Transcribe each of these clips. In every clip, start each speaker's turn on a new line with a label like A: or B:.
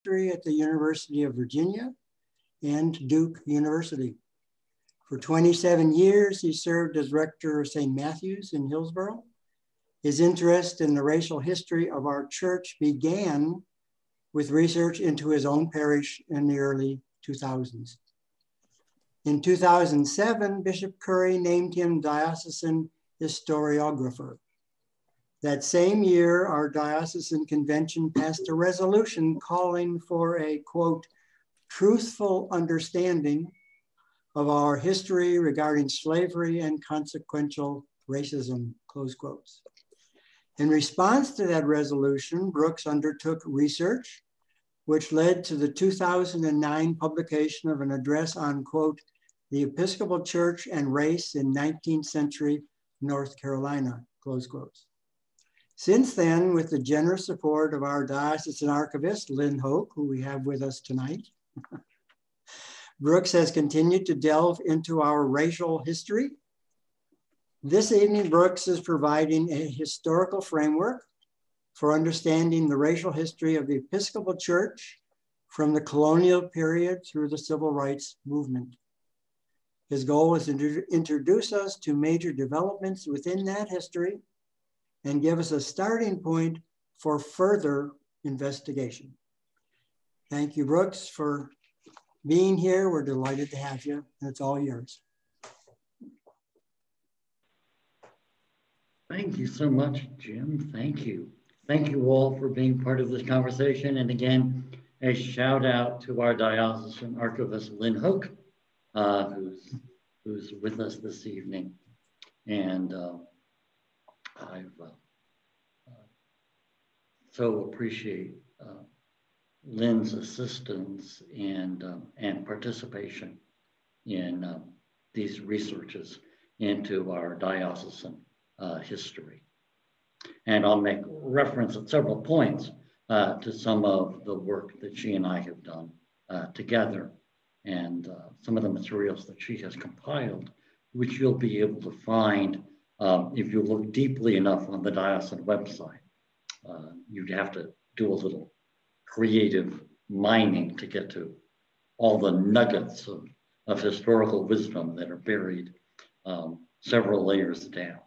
A: history at the University of Virginia and Duke University. For 27 years, he served as rector of St. Matthew's in Hillsborough. His interest in the racial history of our church began with research into his own parish in the early 2000s. In 2007, Bishop Curry named him Diocesan Historiographer. That same year, our diocesan convention passed a resolution calling for a, quote, truthful understanding of our history regarding slavery and consequential racism, close quotes. In response to that resolution, Brooks undertook research, which led to the 2009 publication of an address on, quote, the Episcopal Church and Race in 19th Century North Carolina, close quotes. Since then, with the generous support of our diocesan archivist, Lynn Hoke, who we have with us tonight, Brooks has continued to delve into our racial history. This evening, Brooks is providing a historical framework for understanding the racial history of the Episcopal Church from the colonial period through the civil rights movement. His goal is to introduce us to major developments within that history and give us a starting point for further investigation. Thank you, Brooks, for being here. We're delighted to have you, and it's all yours.
B: Thank you so much, Jim. Thank you. Thank you all for being part of this conversation. And again, a shout out to our diocesan archivist, Lynn Hoke, who's with us this evening. And I've so appreciate Lynn's assistance and participation in these researches into our diocesan history. And I'll make reference at several points to some of the work that she and I have done together, and some of the materials that she has compiled, which you'll be able to find if you look deeply enough on the diocesan website. You'd have to do a little creative mining to get to all the nuggets of historical wisdom that are buried several layers down.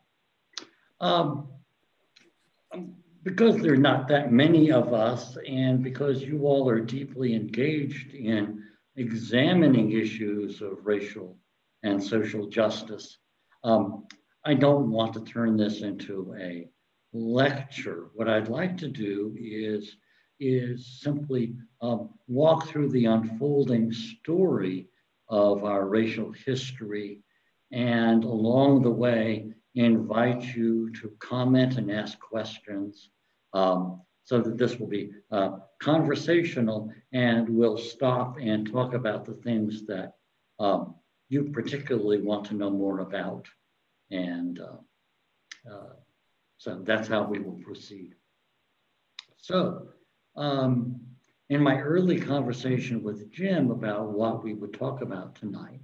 B: Because there are not that many of us, and because you all are deeply engaged in examining issues of racial and social justice, I don't want to turn this into a lecture. What I'd like to do is simply walk through the unfolding story of our racial history, and along the way, invite you to comment and ask questions so that this will be conversational, and we'll stop and talk about the things that you particularly want to know more about. And so that's how we will proceed. So in my early conversation with Jim about what we would talk about tonight,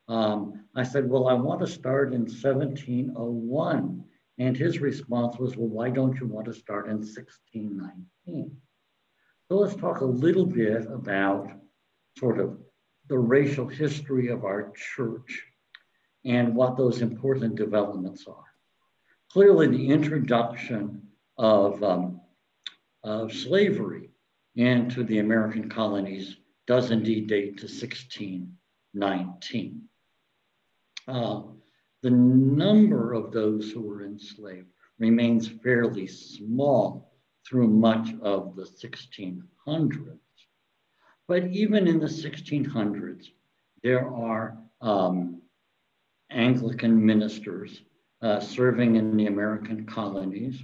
B: I said, well, I want to start in 1701. And his response was, well, why don't you want to start in 1619? So let's talk a little bit about sort of the racial history of our church and what those important developments are. Clearly, the introduction of slavery into the American colonies does indeed date to 1619. The number of those who were enslaved remains fairly small through much of the 1600s. But even in the 1600s, there are Anglican ministers serving in the American colonies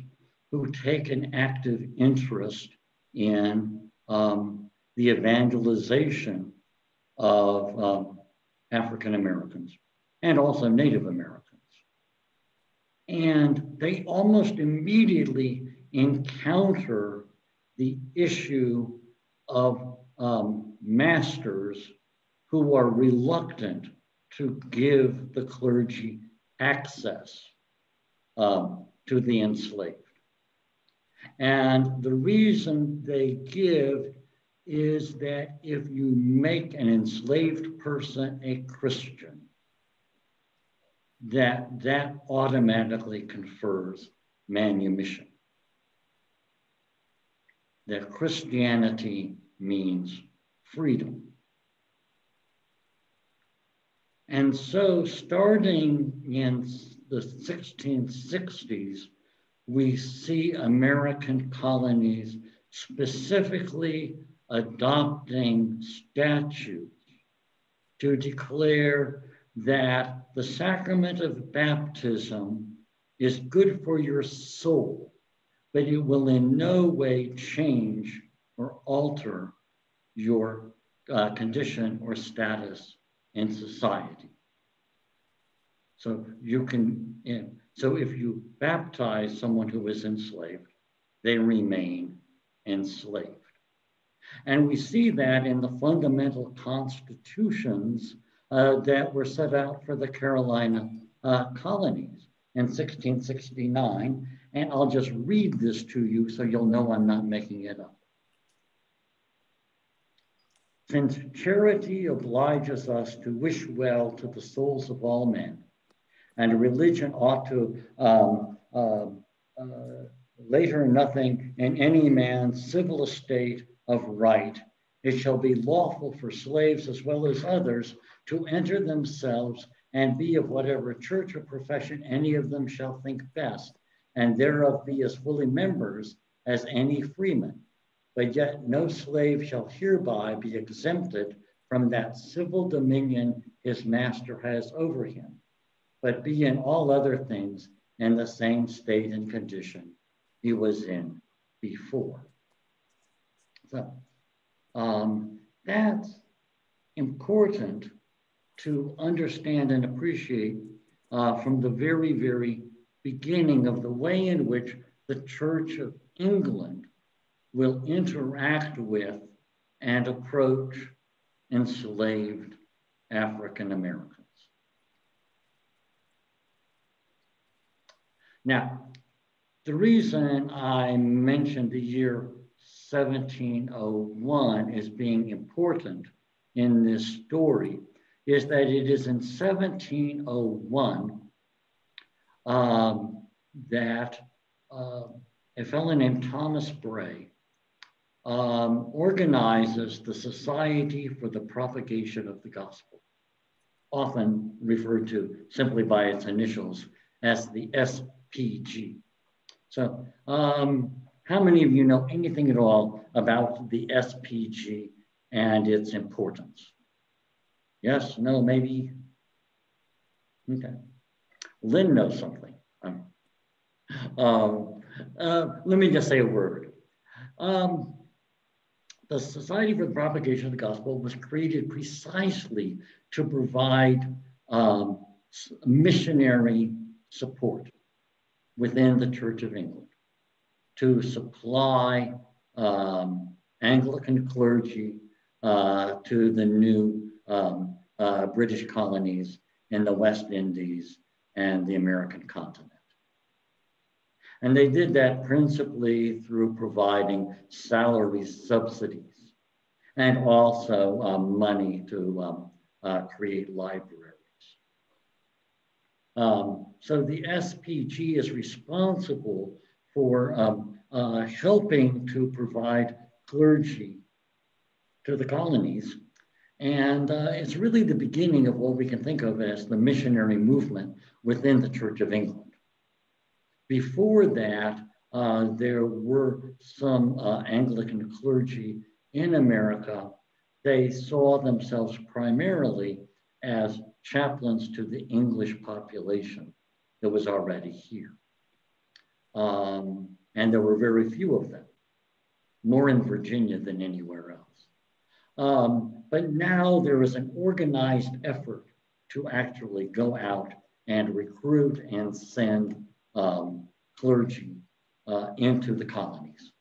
B: who take an active interest in the evangelization of African Americans and also Native Americans. And they almost immediately encounter the issue of masters who are reluctant to give the clergy access to the enslaved. And the reason they give is that if you make an enslaved person a Christian, that automatically confers manumission. That Christianity means freedom. And so starting in the 1660s, we see American colonies specifically adopting statutes to declare that the sacrament of baptism is good for your soul, but it will in no way change or alter your condition or status in society. So you can, so if you baptize someone who is enslaved, they remain enslaved. And we see that in the fundamental constitutions that were set out for the Carolina colonies in 1669. And I'll just read this to you so you'll know I'm not making it up. Since charity obliges us to wish well to the souls of all men, and religion ought to later nothing in any man's civil estate of right, it shall be lawful for slaves as well as others to enter themselves and be of whatever church or profession any of them shall think best, and thereof be as fully members as any freeman. But yet no slave shall hereby be exempted from that civil dominion his master has over him, but be in all other things in the same state and condition he was in before. So that's important to understand and appreciate from the very, very beginning of the way in which the Church of England will interact with and approach enslaved African Americans. Now, the reason I mentioned the year 1701 as being important in this story is that it is in 1701 that a fellow named Thomas Bray organizes the Society for the Propagation of the Gospel, often referred to simply by its initials as the SPG. So how many of you know anything at all about the SPG and its importance? Yes, no, maybe? Okay. Lynn knows something. Let me just say a word. The Society for the Propagation of the Gospel was created precisely to provide missionary support within the Church of England, to supply Anglican clergy to the new British colonies in the West Indies and the American continent. And they did that principally through providing salary subsidies and also money to create libraries. So the SPG is responsible for helping to provide clergy to the colonies. And it's really the beginning of what we can think of as the missionary movement within the Church of England. Before that, there were some Anglican clergy in America. They saw themselves primarily as chaplains to the English population that was already here. And there were very few of them, more in Virginia than anywhere else. But now there is an organized effort to actually go out and recruit and send clergy into the colonies.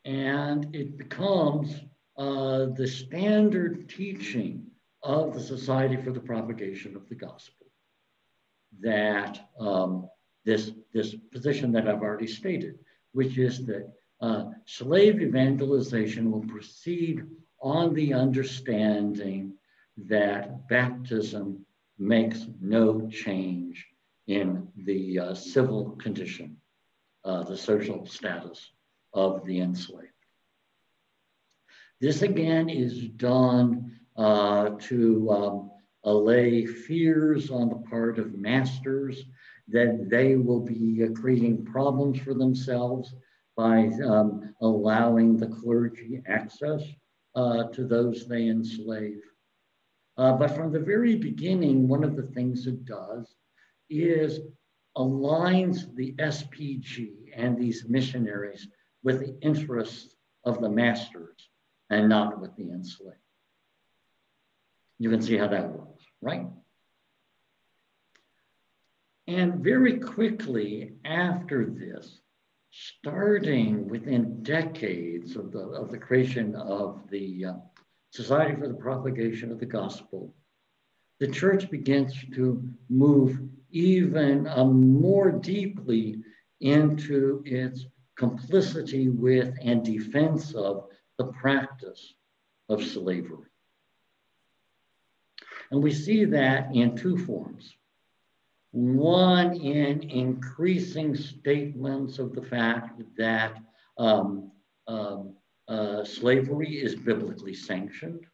B: And it becomes the standard teaching of the Society for the Propagation of the Gospel that this position that I've already stated, which is that slave evangelization will proceed on the understanding that baptism makes no change in the civil condition, the social status of the enslaved. This again is done to allay fears on the part of masters that they will be creating problems for themselves by allowing the clergy access to those they enslave. But from the very beginning, one of the things it does is aligns the SPG and these missionaries with the interests of the masters and not with the enslaved. You can see how that works, right? And very quickly after this, starting within decades of the creation of the Society for the Propagation of the Gospel, the church begins to move even more deeply into its complicity with and defense of the practice of slavery. And we see that in two forms. One, in increasing statements of the fact that slavery is biblically sanctioned.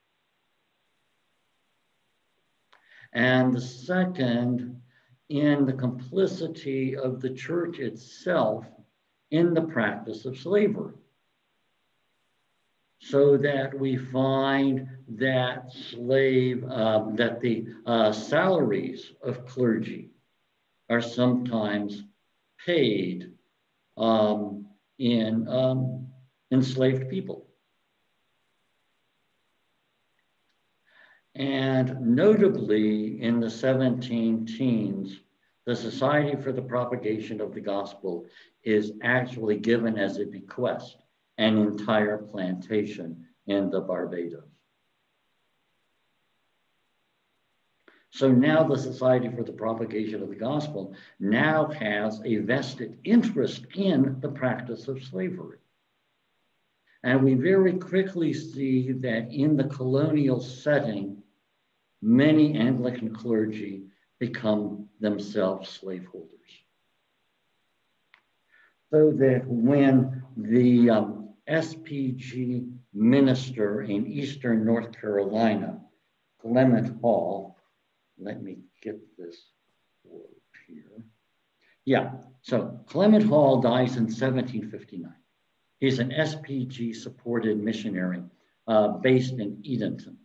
B: And the second, in the complicity of the church itself in the practice of slavery. So that we find that the salaries of clergy are sometimes paid in enslaved people. And notably in the 17 teens, the Society for the Propagation of the Gospel is actually given as a bequest an entire plantation in the Barbados. So now the Society for the Propagation of the Gospel now has a vested interest in the practice of slavery. And we very quickly see that in the colonial setting, many Anglican clergy become themselves slaveholders. So that when the SPG minister in Eastern North Carolina, Clement Hall, let me get this word here. Yeah, so Clement Hall dies in 1759. He's an SPG supported missionary based in Edenton.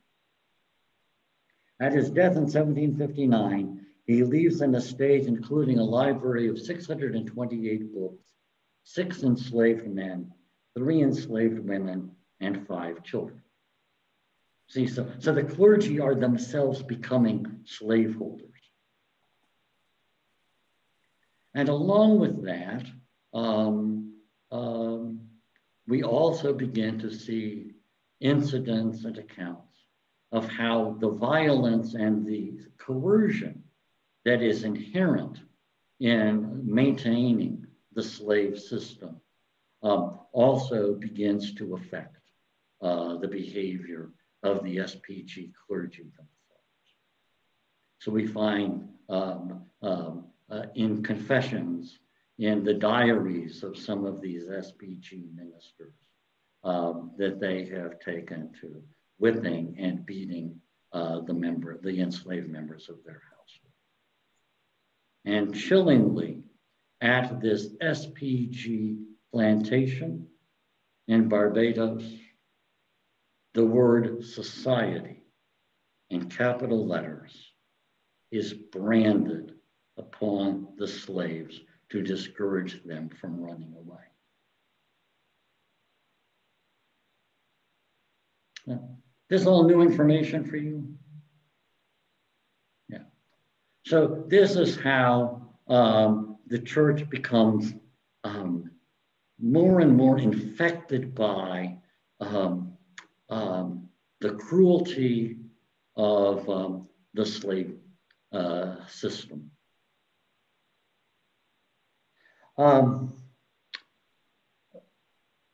B: At his death in 1759, he leaves an estate including a library of 628 books, 6 enslaved men, 3 enslaved women, and 5 children. See, so the clergy are themselves becoming slaveholders. And along with that, we also begin to see incidents and accounts of how the violence and the coercion that is inherent in maintaining the slave system also begins to affect the behavior of the SPG clergy themselves. So we find in confessions, in the diaries of some of these SPG ministers, that they have taken to whipping and beating the enslaved members of their household. And chillingly, at this SPG plantation in Barbados, the word society in capital letters is branded upon the slaves to discourage them from running away. This is all new information for you? Yeah. So this is how the church becomes more and more infected by the cruelty of the slave system.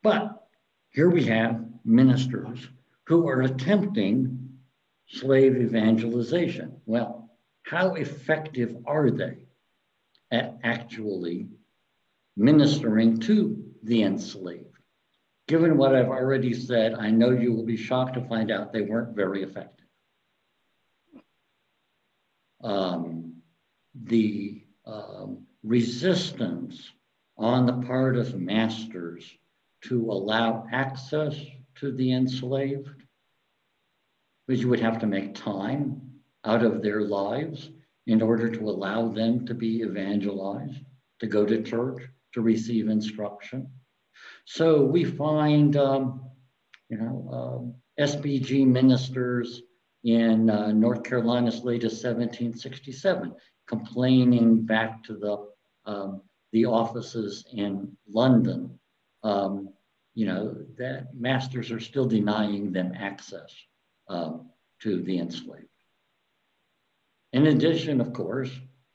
B: But here we have ministers who are attempting slave evangelization. Well, how effective are they at actually ministering to the enslaved? Given what I've already said, I know you will be shocked to find out they weren't very effective. The resistance on the part of masters to allow access to the enslaved, because you would have to make time out of their lives in order to allow them to be evangelized, to go to church, to receive instruction. So we find, SBG ministers in North Carolina's latest 1767, complaining back to the offices in London, that masters are still denying them access to the enslaved. In addition, of course,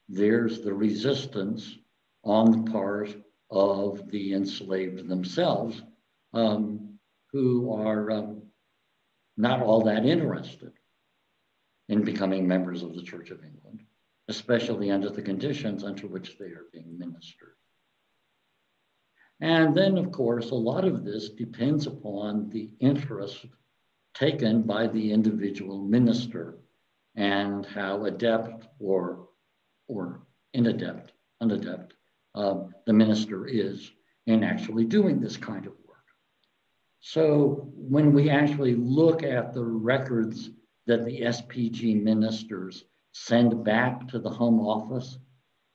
B: there's the resistance on the part of the enslaved themselves, who are not all that interested in becoming members of the Church of England, especially under the conditions under which they are being ministered. And then, of course, a lot of this depends upon the interest taken by the individual minister and how adept or unadept the minister is in actually doing this kind of work. So when we actually look at the records that the SPG ministers send back to the Home Office,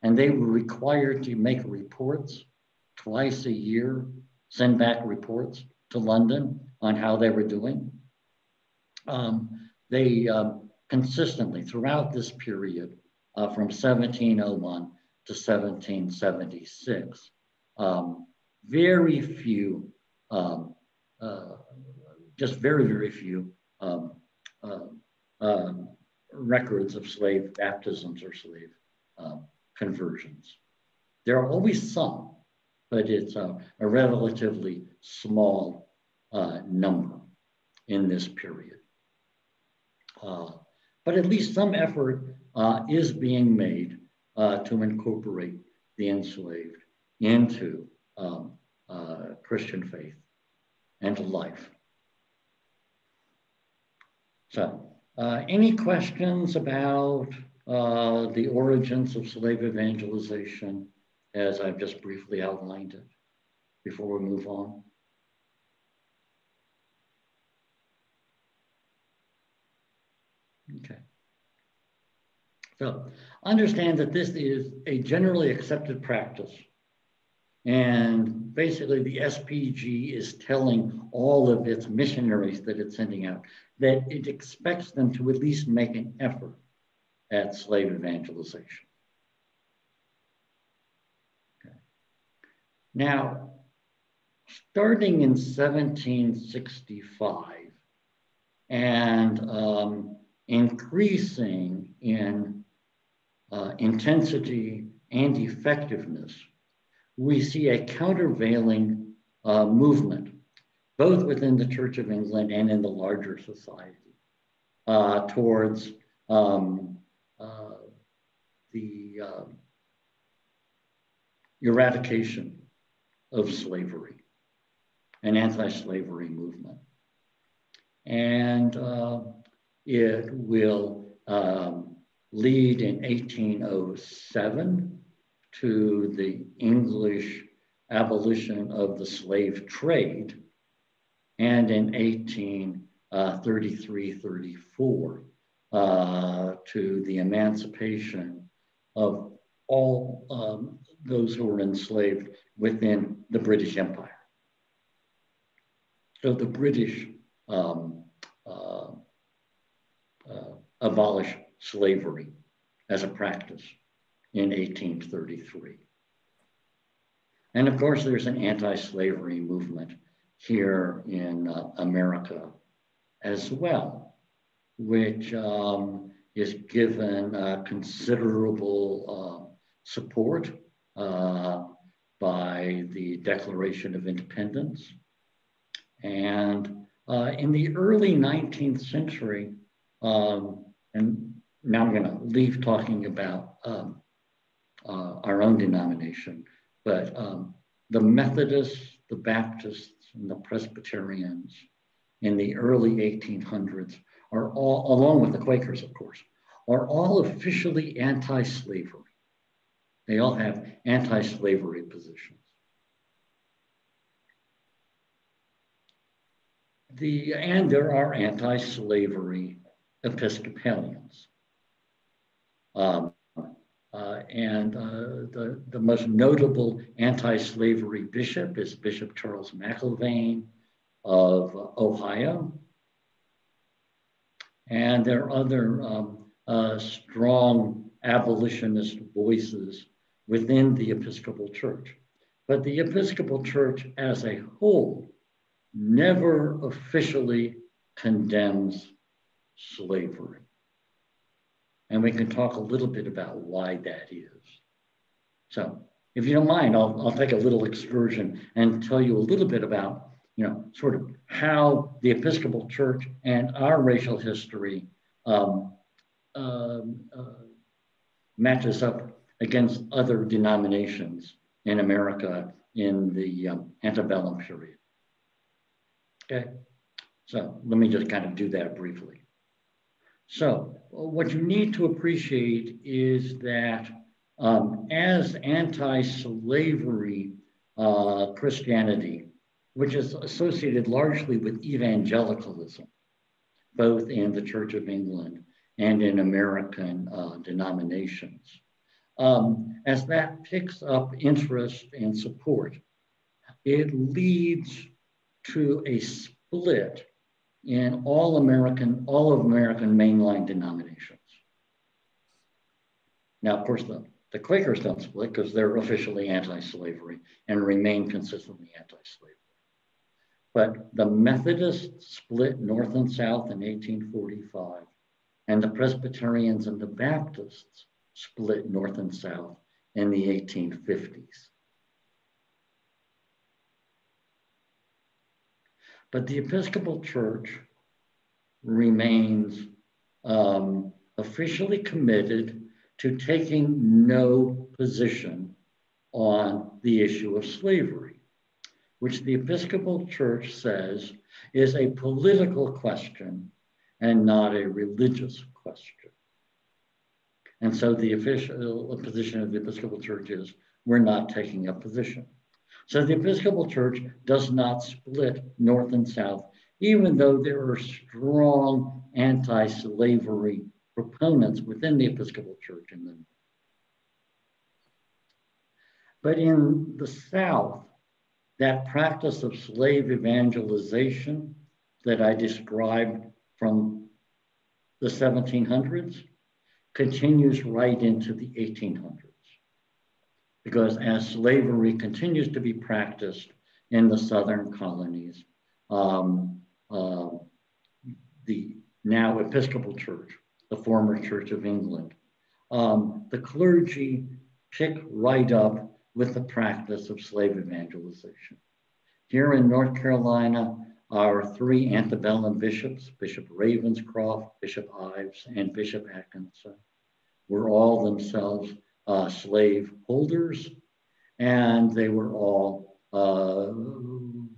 B: and they were required to make reports twice a year, send back reports to London on how they were doing. They consistently, throughout this period, from 1701 to 1776, very few, just very, very few records of slave baptisms or slave conversions. There are always some, but it's a relatively small number in this period. But at least some effort is being made to incorporate the enslaved into Christian faith and life. So, any questions about the origins of slave evangelization as I've just briefly outlined it before we move on? Okay. So understand that this is a generally accepted practice. And basically the SPG is telling all of its missionaries that it's sending out that it expects them to at least make an effort at slave evangelization. Okay. Now, starting in 1765 and increasing in intensity and effectiveness, we see a countervailing movement, both within the Church of England and in the larger society, towards the eradication of slavery, an anti-slavery movement. And it will lead in 1807 to the English abolition of the slave trade, and in 1833-34 to the emancipation of all those who were enslaved within the British Empire. So the British abolished slavery as a practice in 1833. And of course, there's an anti-slavery movement here in America as well, which is given considerable support by the Declaration of Independence And in the early 19th century, and now I'm going to leave talking about our own denomination, but the Methodists, the Baptists, and the Presbyterians in the early 1800s are all, along with the Quakers, of course, are all officially anti-slavery. They all have anti-slavery positions. And there are anti-slavery Episcopalians. The most notable anti-slavery bishop is Bishop Charles McIlvaine of Ohio. And there are other strong abolitionist voices within the Episcopal Church. But the Episcopal Church as a whole never officially condemns slavery. And we can talk a little bit about why that is. So if you don't mind, I'll take a little excursion and tell you a little bit about, sort of how the Episcopal Church and our racial history matches up against other denominations in America in the antebellum period. Okay, so let me just kind of do that briefly. So what you need to appreciate is that as anti-slavery Christianity, which is associated largely with evangelicalism, both in the Church of England and in American denominations, as that picks up interest and support, it leads to a split in all of American mainline denominations. Now, of course, the Quakers don't split because they're officially anti-slavery and remain consistently anti-slavery. But the Methodists split north and south in 1845, and the Presbyterians and the Baptists split north and south in the 1850s. But the Episcopal Church remains officially committed to taking no position on the issue of slavery, which the Episcopal Church says is a political question and not a religious question. And so the official position of the Episcopal Church is we're not taking a position. So the Episcopal Church does not split north and south, even though there are strong anti-slavery proponents within the Episcopal Church in the North. But in the South, that practice of slave evangelization that I described from the 1700s continues right into the 1800s. Because as slavery continues to be practiced in the Southern colonies, the now Episcopal Church, the former Church of England, the clergy pick right up with the practice of slave evangelization. Here in North Carolina, our three antebellum bishops, Bishop Ravenscroft, Bishop Ives, and Bishop Atkinson, were all themselves slave holders, and they were all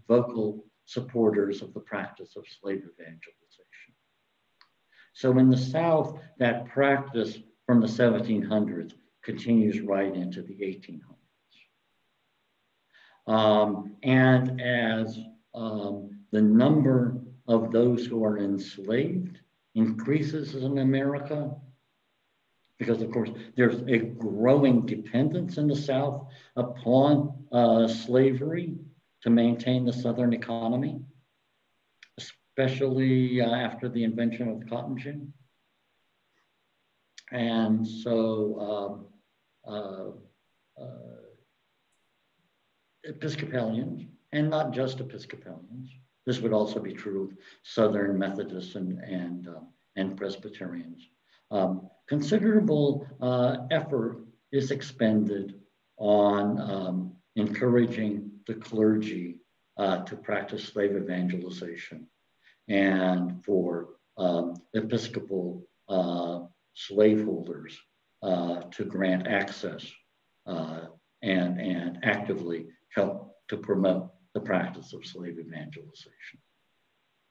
B: vocal supporters of the practice of slave evangelization. So in the South, that practice from the 1700s continues right into the 1800s. And as the number of those who are enslaved increases in America, because of course there's a growing dependence in the South upon slavery to maintain the Southern economy, especially after the invention of the cotton gin. And so Episcopalians, and not just Episcopalians, this would also be true of Southern Methodists and Presbyterians. Considerable effort is expended on encouraging the clergy to practice slave evangelization and for Episcopal slaveholders to grant access and actively help to promote the practice of slave evangelization.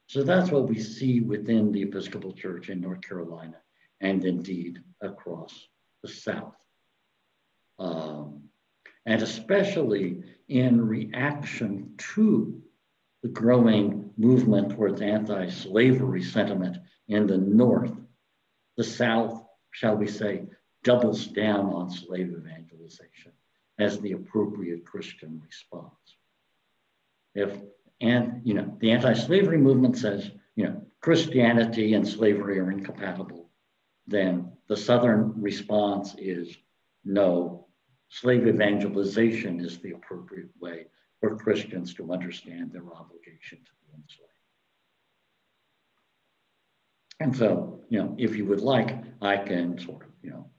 B: So that's what we see within the Episcopal Church in North Carolina and indeed across the South. And especially in reaction to the growing movement towards anti-slavery sentiment in the North, the South, shall we say, doubles down on slave evangelization as the appropriate Christian response. The anti-slavery movement says, Christianity and slavery are incompatible, then the Southern response is no, slave evangelization is the appropriate way for Christians to understand their obligation to the enslaved. And so, if you would like, I can sort of,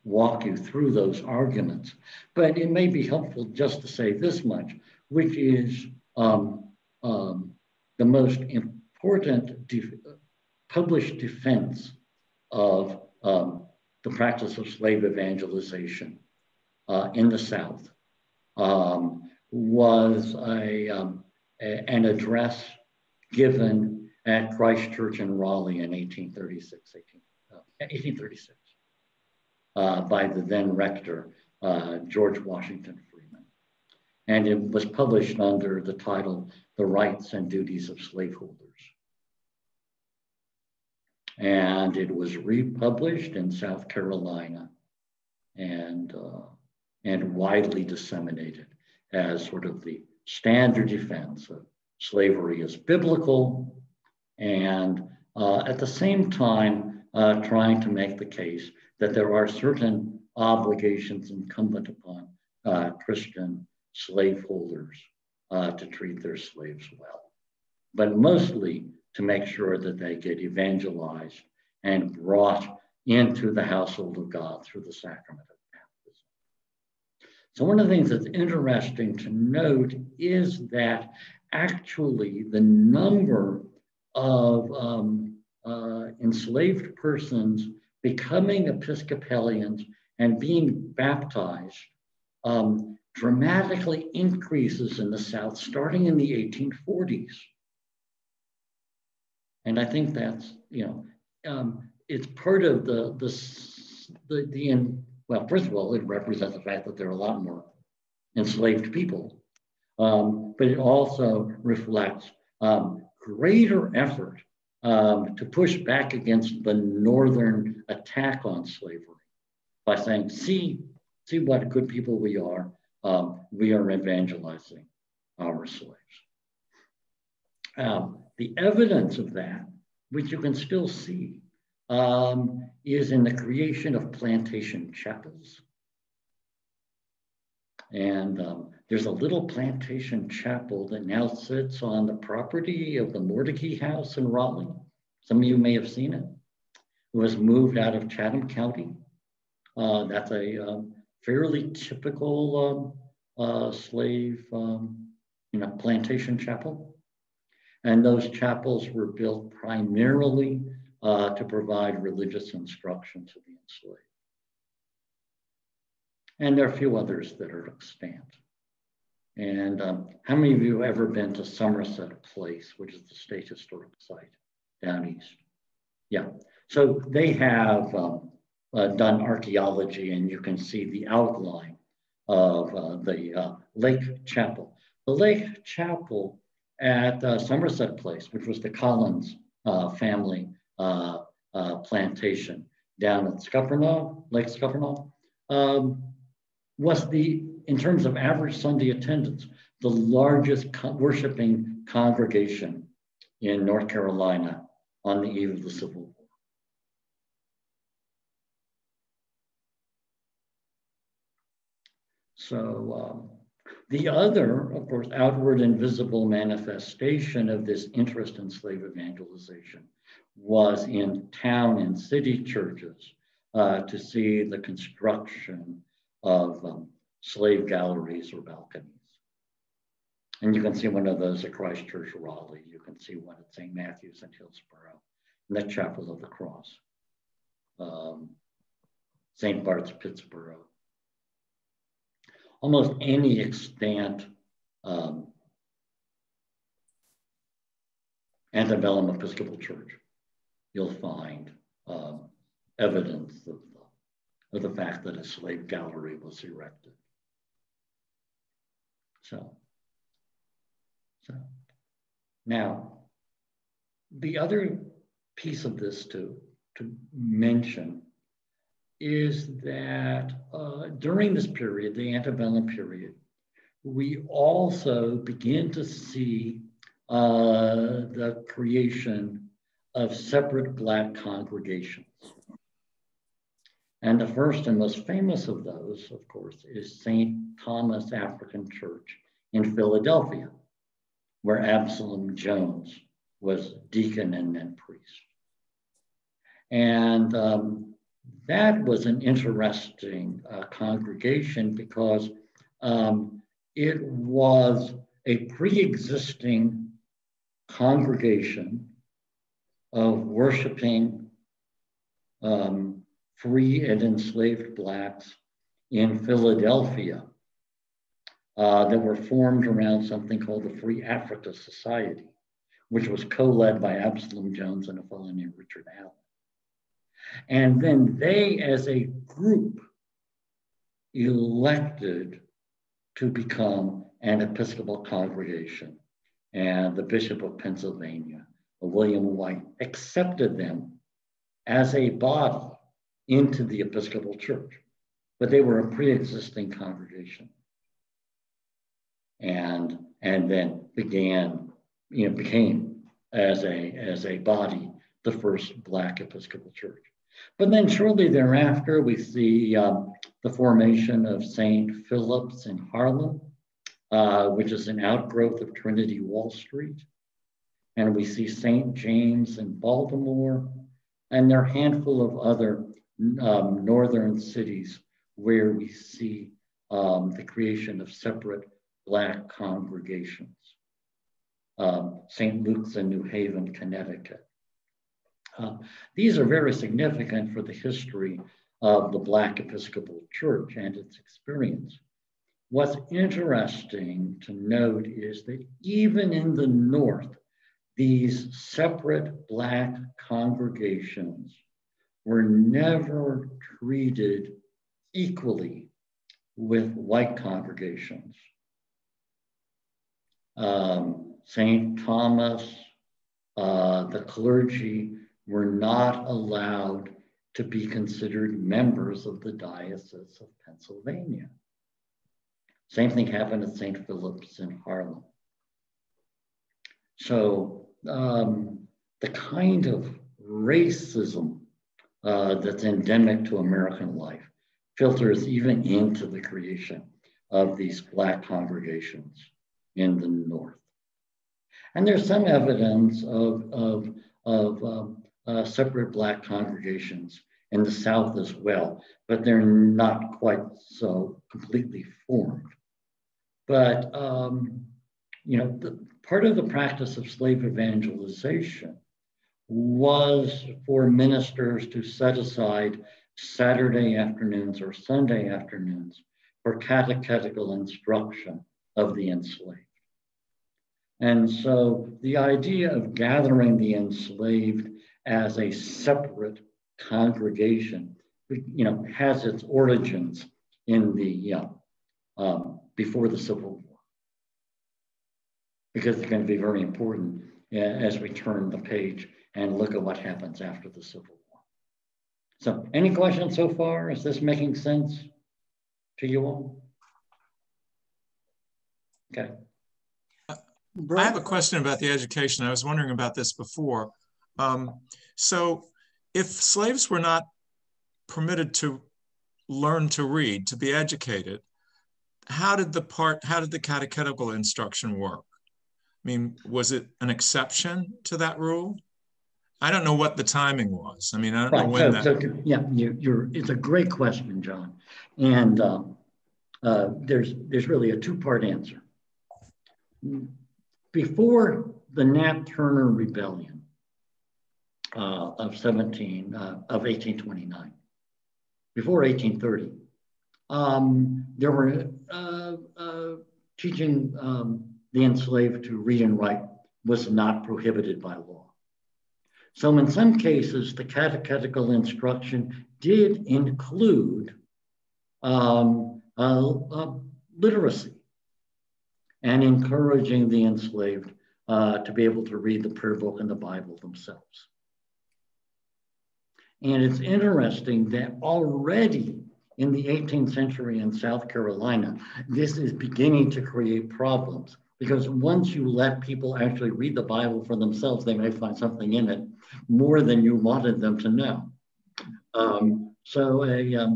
B: walk you through those arguments, but it may be helpful just to say this much, which is the most important published defense of the practice of slave evangelization in the South was an address given at Christ Church in Raleigh in 1836, by the then rector, George Washington Freeman. And it was published under the title, The Rights and Duties of Slaveholders. And it was republished in South Carolina and widely disseminated as sort of the standard defense of slavery as biblical, and at the same time trying to make the case that there are certain obligations incumbent upon Christian slaveholders to treat their slaves well, but mostly to make sure that they get evangelized and brought into the household of God through the sacrament of baptism. So one of the things that's interesting to note is that actually the number of enslaved persons becoming Episcopalians and being baptized dramatically increases in the South starting in the 1840s. And I think that's, it's part of well, first of all, it represents the fact that there are a lot more enslaved people, but it also reflects greater effort to push back against the Northern attack on slavery by saying, see what good people we are evangelizing our slaves. The evidence of that, which you can still see, is in the creation of plantation chapels. And there's a little plantation chapel that now sits on the property of the Mordecai House in Raleigh. Some of you may have seen it. It was moved out of Chatham County. That's a fairly typical slave plantation chapel. And those chapels were built primarily to provide religious instruction to the enslaved. And there are a few others that are extant. And how many of you have ever been to Somerset Place, which is the state historic site down east? Yeah, so they have done archaeology, and you can see the outline of the Lake Chapel. The Lake Chapel at Somerset Place, which was the Collins family plantation down at Lake Scuppernong, was in terms of average Sunday attendance, the largest worshiping congregation in North Carolina on the eve of the Civil War. So the other, of course, outward and visible manifestation of this interest in slave evangelization was in town and city churches to see the construction of slave galleries or balconies. And you can see one of those at Christ Church, Raleigh. You can see one at St. Matthew's in Hillsborough, and the Chapel of the Cross. St. Bart's, Pittsburgh. Almost any extant antebellum Episcopal church, you'll find evidence of the fact that a slave gallery was erected. So now, the other piece of this to mention is that during this period, the antebellum period, we also begin to see the creation of separate Black congregations. And the first and most famous of those, of course, is St. Thomas African Church in Philadelphia, where Absalom Jones was deacon and then priest. And that was an interesting congregation because it was a pre-existing congregation of worshiping free and enslaved Blacks in Philadelphia that were formed around something called the Free Africa Society, which was co-led by Absalom Jones and a fellow named Richard Allen. And then they, as a group, elected to become an Episcopal congregation. And the Bishop of Pennsylvania, William White, accepted them as a body into the Episcopal Church. But they were a pre-existing congregation. And then became as a body the first Black Episcopal Church. But then shortly thereafter, we see the formation of St. Philip's in Harlem, which is an outgrowth of Trinity Wall Street. And we see St. James in Baltimore, and there are a handful of other northern cities where we see the creation of separate Black congregations. St. Luke's in New Haven, Connecticut. These are very significant for the history of the Black Episcopal Church and its experience. What's interesting to note is that even in the North, these separate Black congregations were never treated equally with white congregations. St. Thomas, the clergy were not allowed to be considered members of the Diocese of Pennsylvania. Same thing happened at St. Philip's in Harlem. So the kind of racism that's endemic to American life filters even into the creation of these Black congregations in the North. And there's some evidence of separate Black congregations in the South as well, but they're not quite so completely formed. But part of the practice of slave evangelization was for ministers to set aside Saturday afternoons or Sunday afternoons for catechetical instruction of the enslaved. And so the idea of gathering the enslaved as a separate congregation, has its origins in the before the Civil War, because it's going to be very important as we turn the page and look at what happens after the Civil War. So, any questions so far? Is this making sense to you all? Okay.
C: I have a question about the education. I was wondering about this before. So if slaves were not permitted to learn to read, to be educated, how did the catechetical instruction work? I mean, was it an exception to that rule? I don't know what the timing was. I mean, I don't know when
B: it's a great question, John. And there's really a two-part answer. before the Nat Turner Rebellion of 1829, before 1830, there were teaching the enslaved to read and write was not prohibited by law. So in some cases, the catechetical instruction did include literacy and encouraging the enslaved to be able to read the prayer book and the Bible themselves. And it's interesting that already in the 18th century in South Carolina, this is beginning to create problems, because once you let people actually read the Bible for themselves, they may find something in it more than you wanted them to know. So a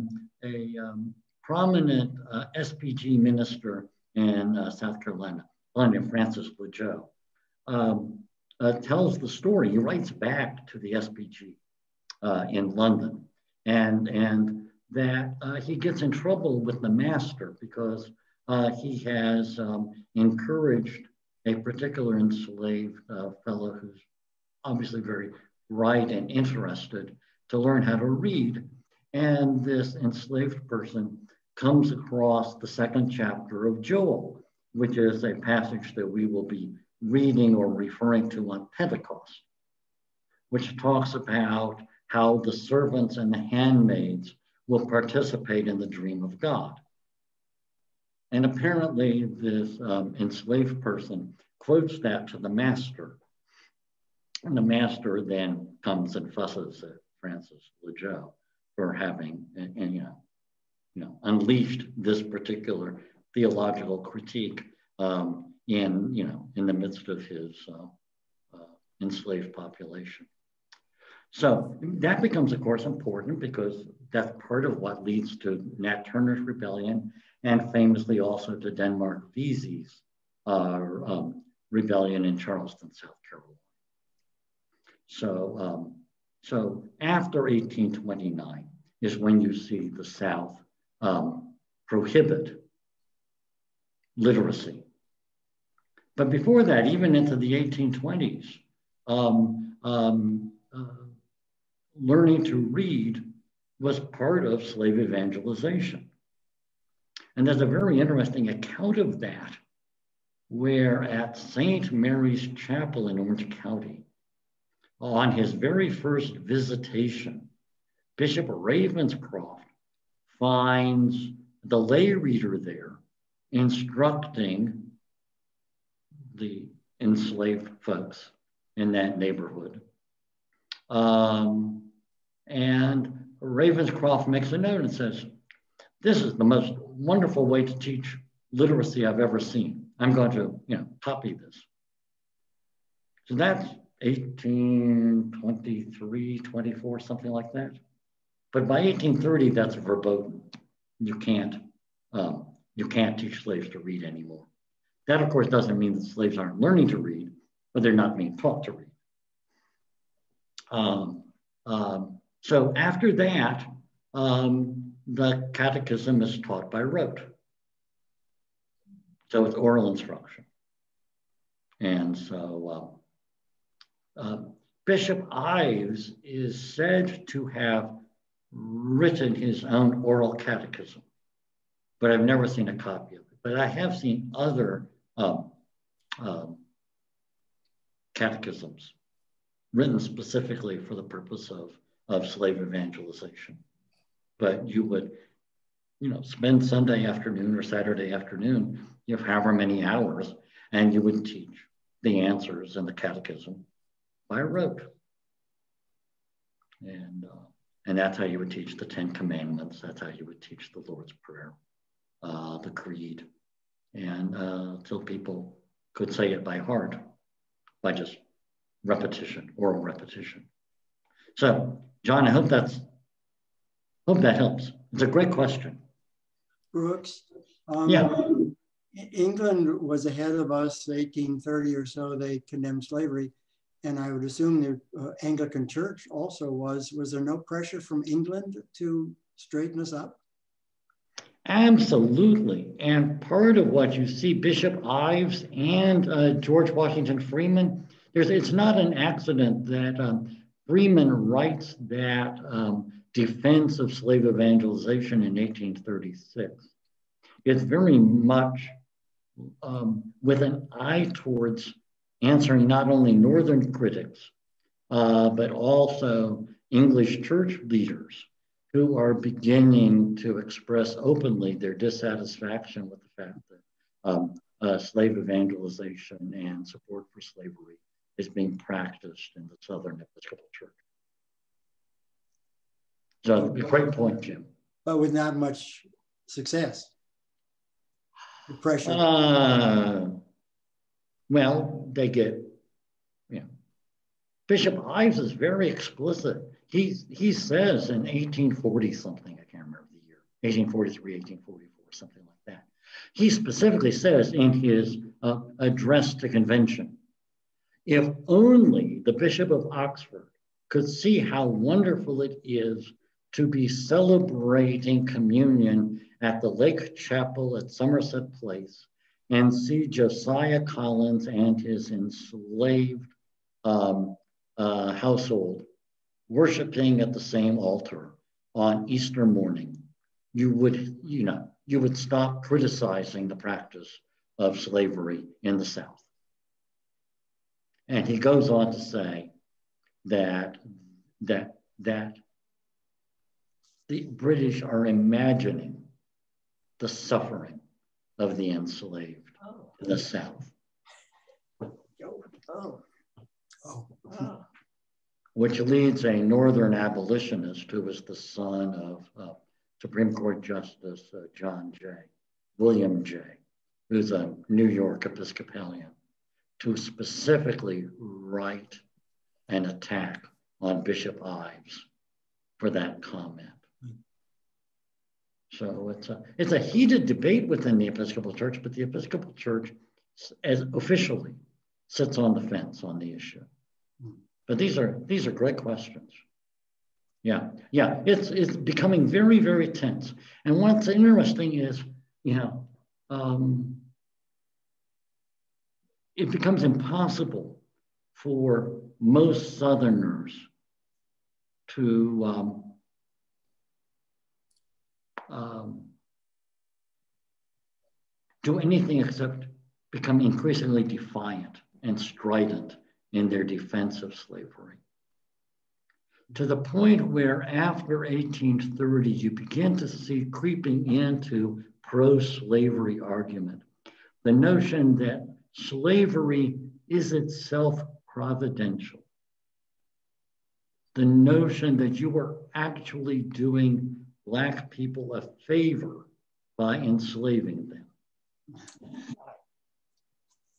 B: prominent SPG minister in South Carolina, named Francis LeJoe, tells the story. He writes back to the SPG in London, and that he gets in trouble with the master because he has encouraged a particular enslaved fellow who's obviously very bright and interested to learn how to read. And this enslaved person comes across the 2nd chapter of Joel, which is a passage that we will be reading or referring to on Pentecost, which talks about how the servants and the handmaids will participate in the dream of God. And apparently this enslaved person quotes that to the master. And the master then comes and fusses at Francis LeJoe for having, unleashed this particular theological critique in the midst of his enslaved population. So that becomes, of course, important because that's part of what leads to Nat Turner's rebellion and famously also to Denmark Vesey's rebellion in Charleston, South Carolina. So after 1829 is when you see the South prohibit literacy. But before that, even into the 1820s, learning to read was part of slave evangelization. And there's a very interesting account of that, where at St. Mary's Chapel in Orange County, on his very first visitation, Bishop Ravenscroft finds the lay reader there instructing the enslaved folks in that neighborhood. And Ravenscroft makes a note and says, "This is the most wonderful way to teach literacy I've ever seen. I'm going to, copy this." So that's 1823, 24, something like that. But by 1830, that's verboten. You can't teach slaves to read anymore. That, of course, doesn't mean that slaves aren't learning to read, but they're not being taught to read. So after that, the catechism is taught by rote. So it's oral instruction. And so Bishop Ives is said to have written his own oral catechism, but I've never seen a copy of it. But I have seen other catechisms written specifically for the purpose of slave evangelization. But you would, spend Sunday afternoon or Saturday afternoon, however many hours, and you would teach the answers in the catechism by rote. And that's how you would teach the 10 Commandments. That's how you would teach the Lord's Prayer, the Creed, and till people could say it by heart, by just repetition, oral repetition. So, John, I hope that helps. It's a great question.
A: Brooks,
B: yeah.
A: England was ahead of us, 1830 or so. They condemned slavery, and I would assume the Anglican Church also was. Was there no pressure from England to straighten us up?
B: Absolutely. And part of what you see, Bishop Ives and George Washington Freeman, it's not an accident that Freeman writes that defense of slave evangelization in 1836. It's very much with an eye towards answering not only Northern critics, but also English church leaders who are beginning to express openly their dissatisfaction with the fact that slave evangelization and support for slavery is being practiced in the Southern Episcopal Church. So, a great point, Jim.
A: But with not much success. The pressure.
B: Well, they get, Bishop Ives is very explicit. He says in 1840 something, I can't remember the year, 1843, 1844, something like that. He specifically says in his address to convention, if only the Bishop of Oxford could see how wonderful it is to be celebrating communion at the Lake Chapel at Somerset Place and see Josiah Collins and his enslaved household worshiping at the same altar on Easter morning, you would stop criticizing the practice of slavery in the South. And he goes on to say that the British are imagining the suffering of the enslaved in the South. Which leads a Northern abolitionist who was the son of Supreme Court Justice William J., who's a New York Episcopalian, to specifically write an attack on Bishop Ives for that comment. So it's a heated debate within the Episcopal Church, but the Episcopal Church, as officially, sits on the fence on the issue. But these are great questions. Yeah, it's becoming very, very tense. And what's interesting is, it becomes impossible for most Southerners to do anything except become increasingly defiant and strident in their defense of slavery. To the point where after 1830, you begin to see creeping into pro-slavery argument the notion that slavery is itself providential. The notion that you are actually doing Black people a favor by enslaving them.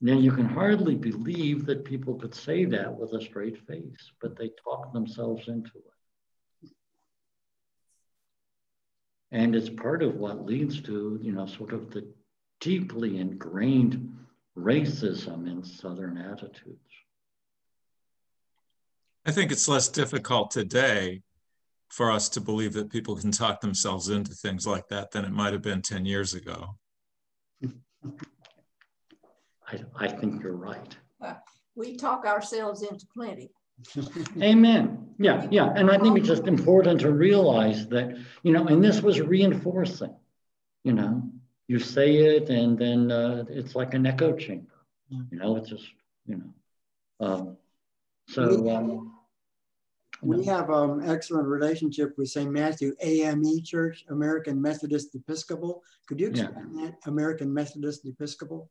B: Now, you can hardly believe that people could say that with a straight face, but they talk themselves into it. And it's part of what leads to, sort of the deeply ingrained racism in Southern attitudes.
C: I think it's less difficult today for us to believe that people can talk themselves into things like that than it might have been 10 years ago.
B: I think you're right.
D: We talk ourselves into plenty.
B: Amen. Yeah. And I think it's just important to realize that, and this was reinforcing, you say it and then it's like an echo chamber, it's just,
A: we have an excellent relationship with St. Matthew AME Church, American Methodist Episcopal. Could you explain that, American Methodist Episcopal?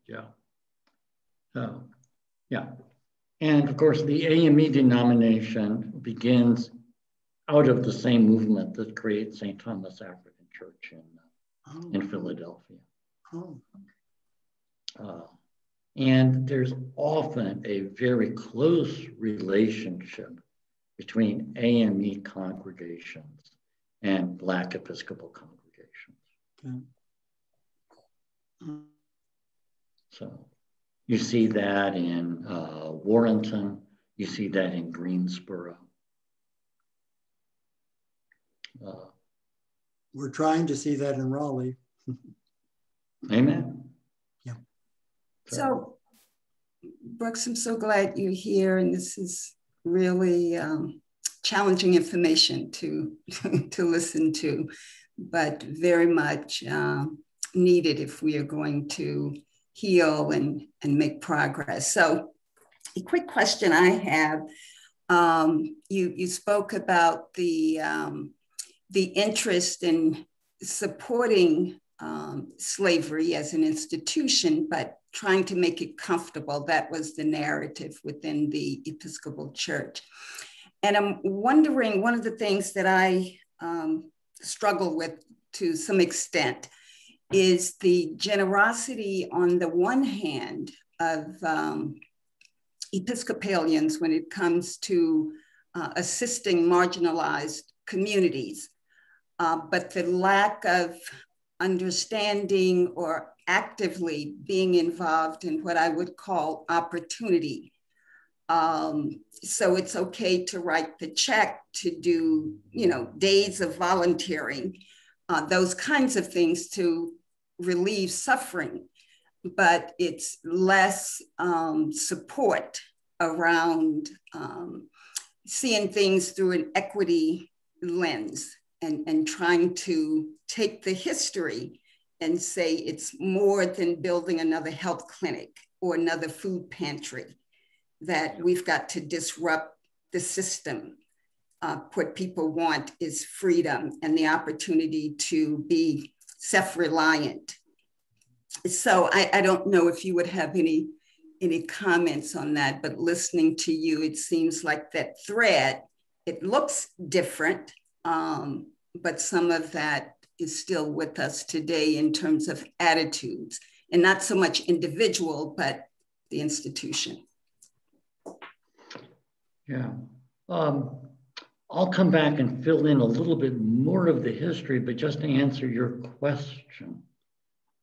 B: Yeah. So, yeah. And of course, the AME denomination begins out of the same movement that creates St. Thomas African Church in Philadelphia. And there's often a very close relationship between AME congregations and Black Episcopal congregations. So you see that in Warrenton, you see that in Greensboro.
A: we're trying to see that in Raleigh.
B: Amen.
A: Yeah.
E: So, Brooks, I'm so glad you're here, and this is really challenging information to to listen to, but very much needed if we are going to heal and make progress. So, a quick question I have: you spoke about the interest in supporting slavery as an institution, but trying to make it comfortable. That was the narrative within the Episcopal Church. And I'm wondering, one of the things that I struggle with to some extent is the generosity on the one hand of Episcopalians when it comes to assisting marginalized communities, but the lack of understanding or actively being involved in what I would call opportunity. So it's okay to write the check, to do, days of volunteering, those kinds of things to relieve suffering, but it's less support around seeing things through an equity lens and trying to take the history and say it's more than building another health clinic or another food pantry, that we've got to disrupt the system. What people want is freedom and the opportunity to be self-reliant. So I don't know if you would have any comments on that, but listening to you, it seems like that thread, it looks different, but some of that is still with us today in terms of attitudes, and not so much individual, but the institution.
B: Yeah. I'll come back and fill in a little bit more of the history, but just to answer your question.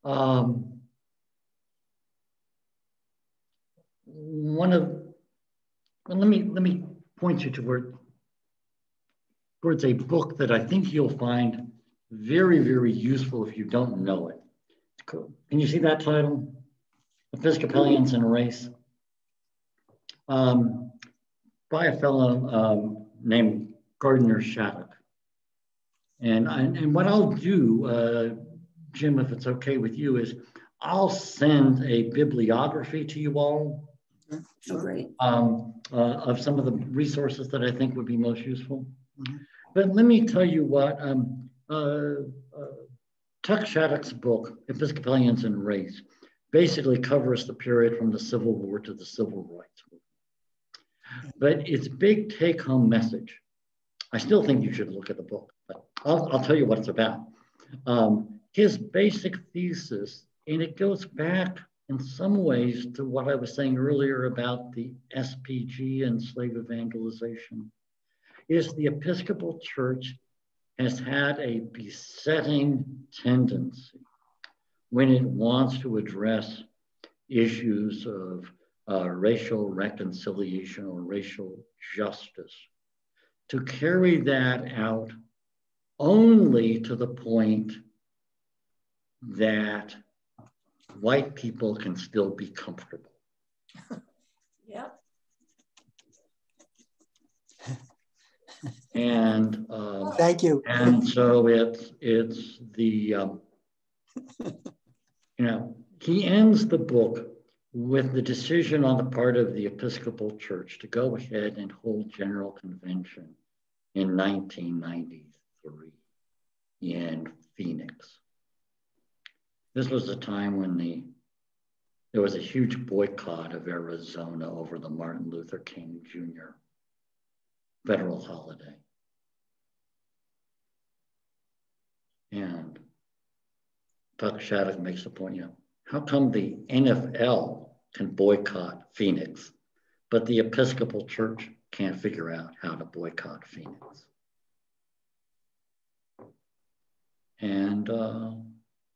B: Let me point you towards a book that I think you'll find very, very useful if you don't know it. Cool. Can you see that title? Episcopalians and Race. By a fellow named Graebner. And what I'll do, Jim, if it's okay with you, is I'll send a bibliography to you all.
E: Great.
B: Of some of the resources that I think would be most useful. Mm-hmm. But let me tell you what, Tuck Shattuck's book, Episcopalians and Race, basically covers the period from the Civil War to the Civil Rights Movement. But its big take-home message, I still think you should look at the book, but I'll tell you what it's about. His basic thesis, and it goes back in some ways to what I was saying earlier about the SPG and slave evangelization, is the Episcopal Church has had a besetting tendency when it wants to address issues of racial reconciliation or racial justice, to carry that out only to the point that white people can still be comfortable.
D: Yeah.
B: And
A: thank you.
B: And so it's the he ends the book with the decision on the part of the Episcopal Church to go ahead and hold General Convention in 1993 in Phoenix. This was a time when there was a huge boycott of Arizona over the Martin Luther King Jr. federal holiday. And Tuck Shattuck makes the point, how come the NFL can boycott Phoenix, but the Episcopal Church can't figure out how to boycott Phoenix?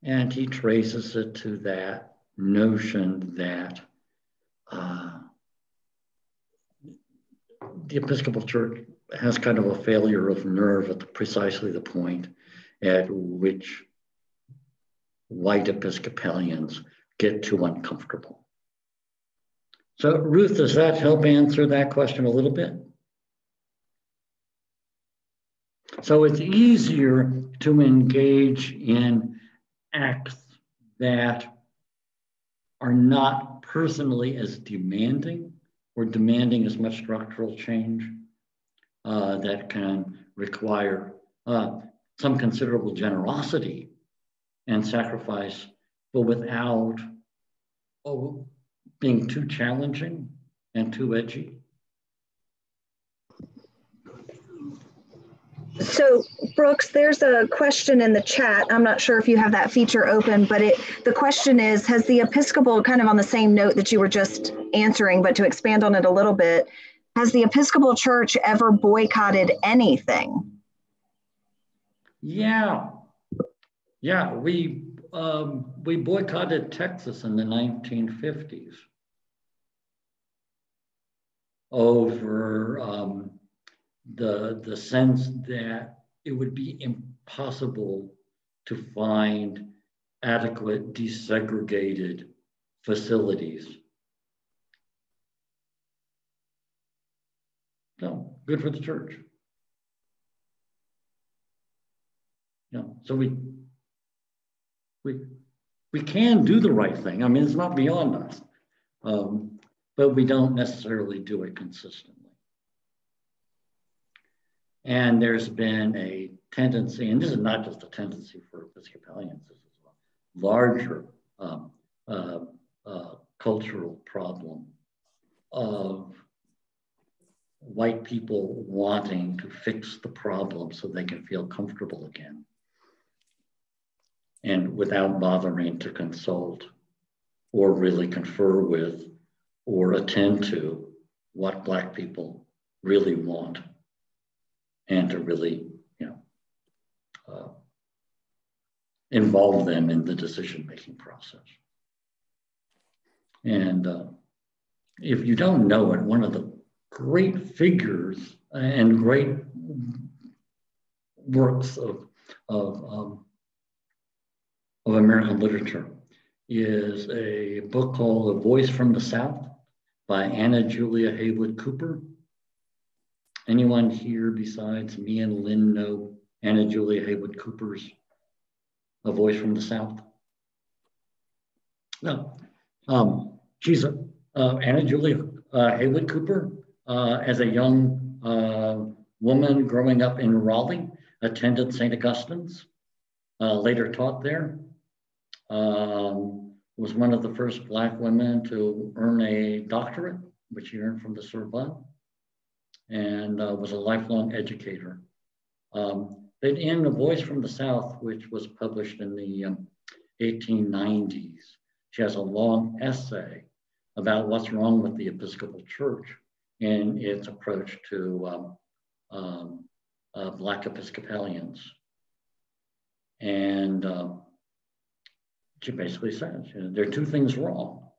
B: And he traces it to that notion that the Episcopal Church has kind of a failure of nerve at precisely the point at which white Episcopalians get too uncomfortable. So Ruth, does that help answer that question a little bit? So it's easier to engage in acts that are not personally as demanding or demanding as much structural change that can require some considerable generosity and sacrifice, but without being too challenging and too edgy.
F: So Brooks, there's a question in the chat. I'm not sure if you have that feature open, but the question is, has the Episcopal, kind of on the same note that you were just answering, but to expand on it a little bit, has the Episcopal Church ever boycotted anything?
B: Yeah, we boycotted Texas in the 1950s over the sense that it would be impossible to find adequate desegregated facilities. So good for the church. Yeah, so we can do the right thing. I mean, it's not beyond us, but we don't necessarily do it consistently. And there's been a tendency, and this is not just a tendency for Episcopalians, this is a larger cultural problem of white people wanting to fix the problem so they can feel comfortable again, and without bothering to consult or really confer with or attend to what Black people really want, and to really, involve them in the decision-making process. And if you don't know it, one of the great figures and great works of American literature is a book called A Voice from the South by Anna Julia Haywood Cooper. Anyone here besides me and Lynn know Anna Julia Haywood Cooper's A Voice from the South? No. She's Anna Julia Haywood Cooper, as a young woman growing up in Raleigh, attended St. Augustine's, later taught there, was one of the first Black women to earn a doctorate, which she earned from the Sorbonne, and was a lifelong educator. But in A Voice from the South, which was published in the 1890s, she has a long essay about what's wrong with the Episcopal Church in its approach to Black Episcopalians. And she basically says, there are two things wrong.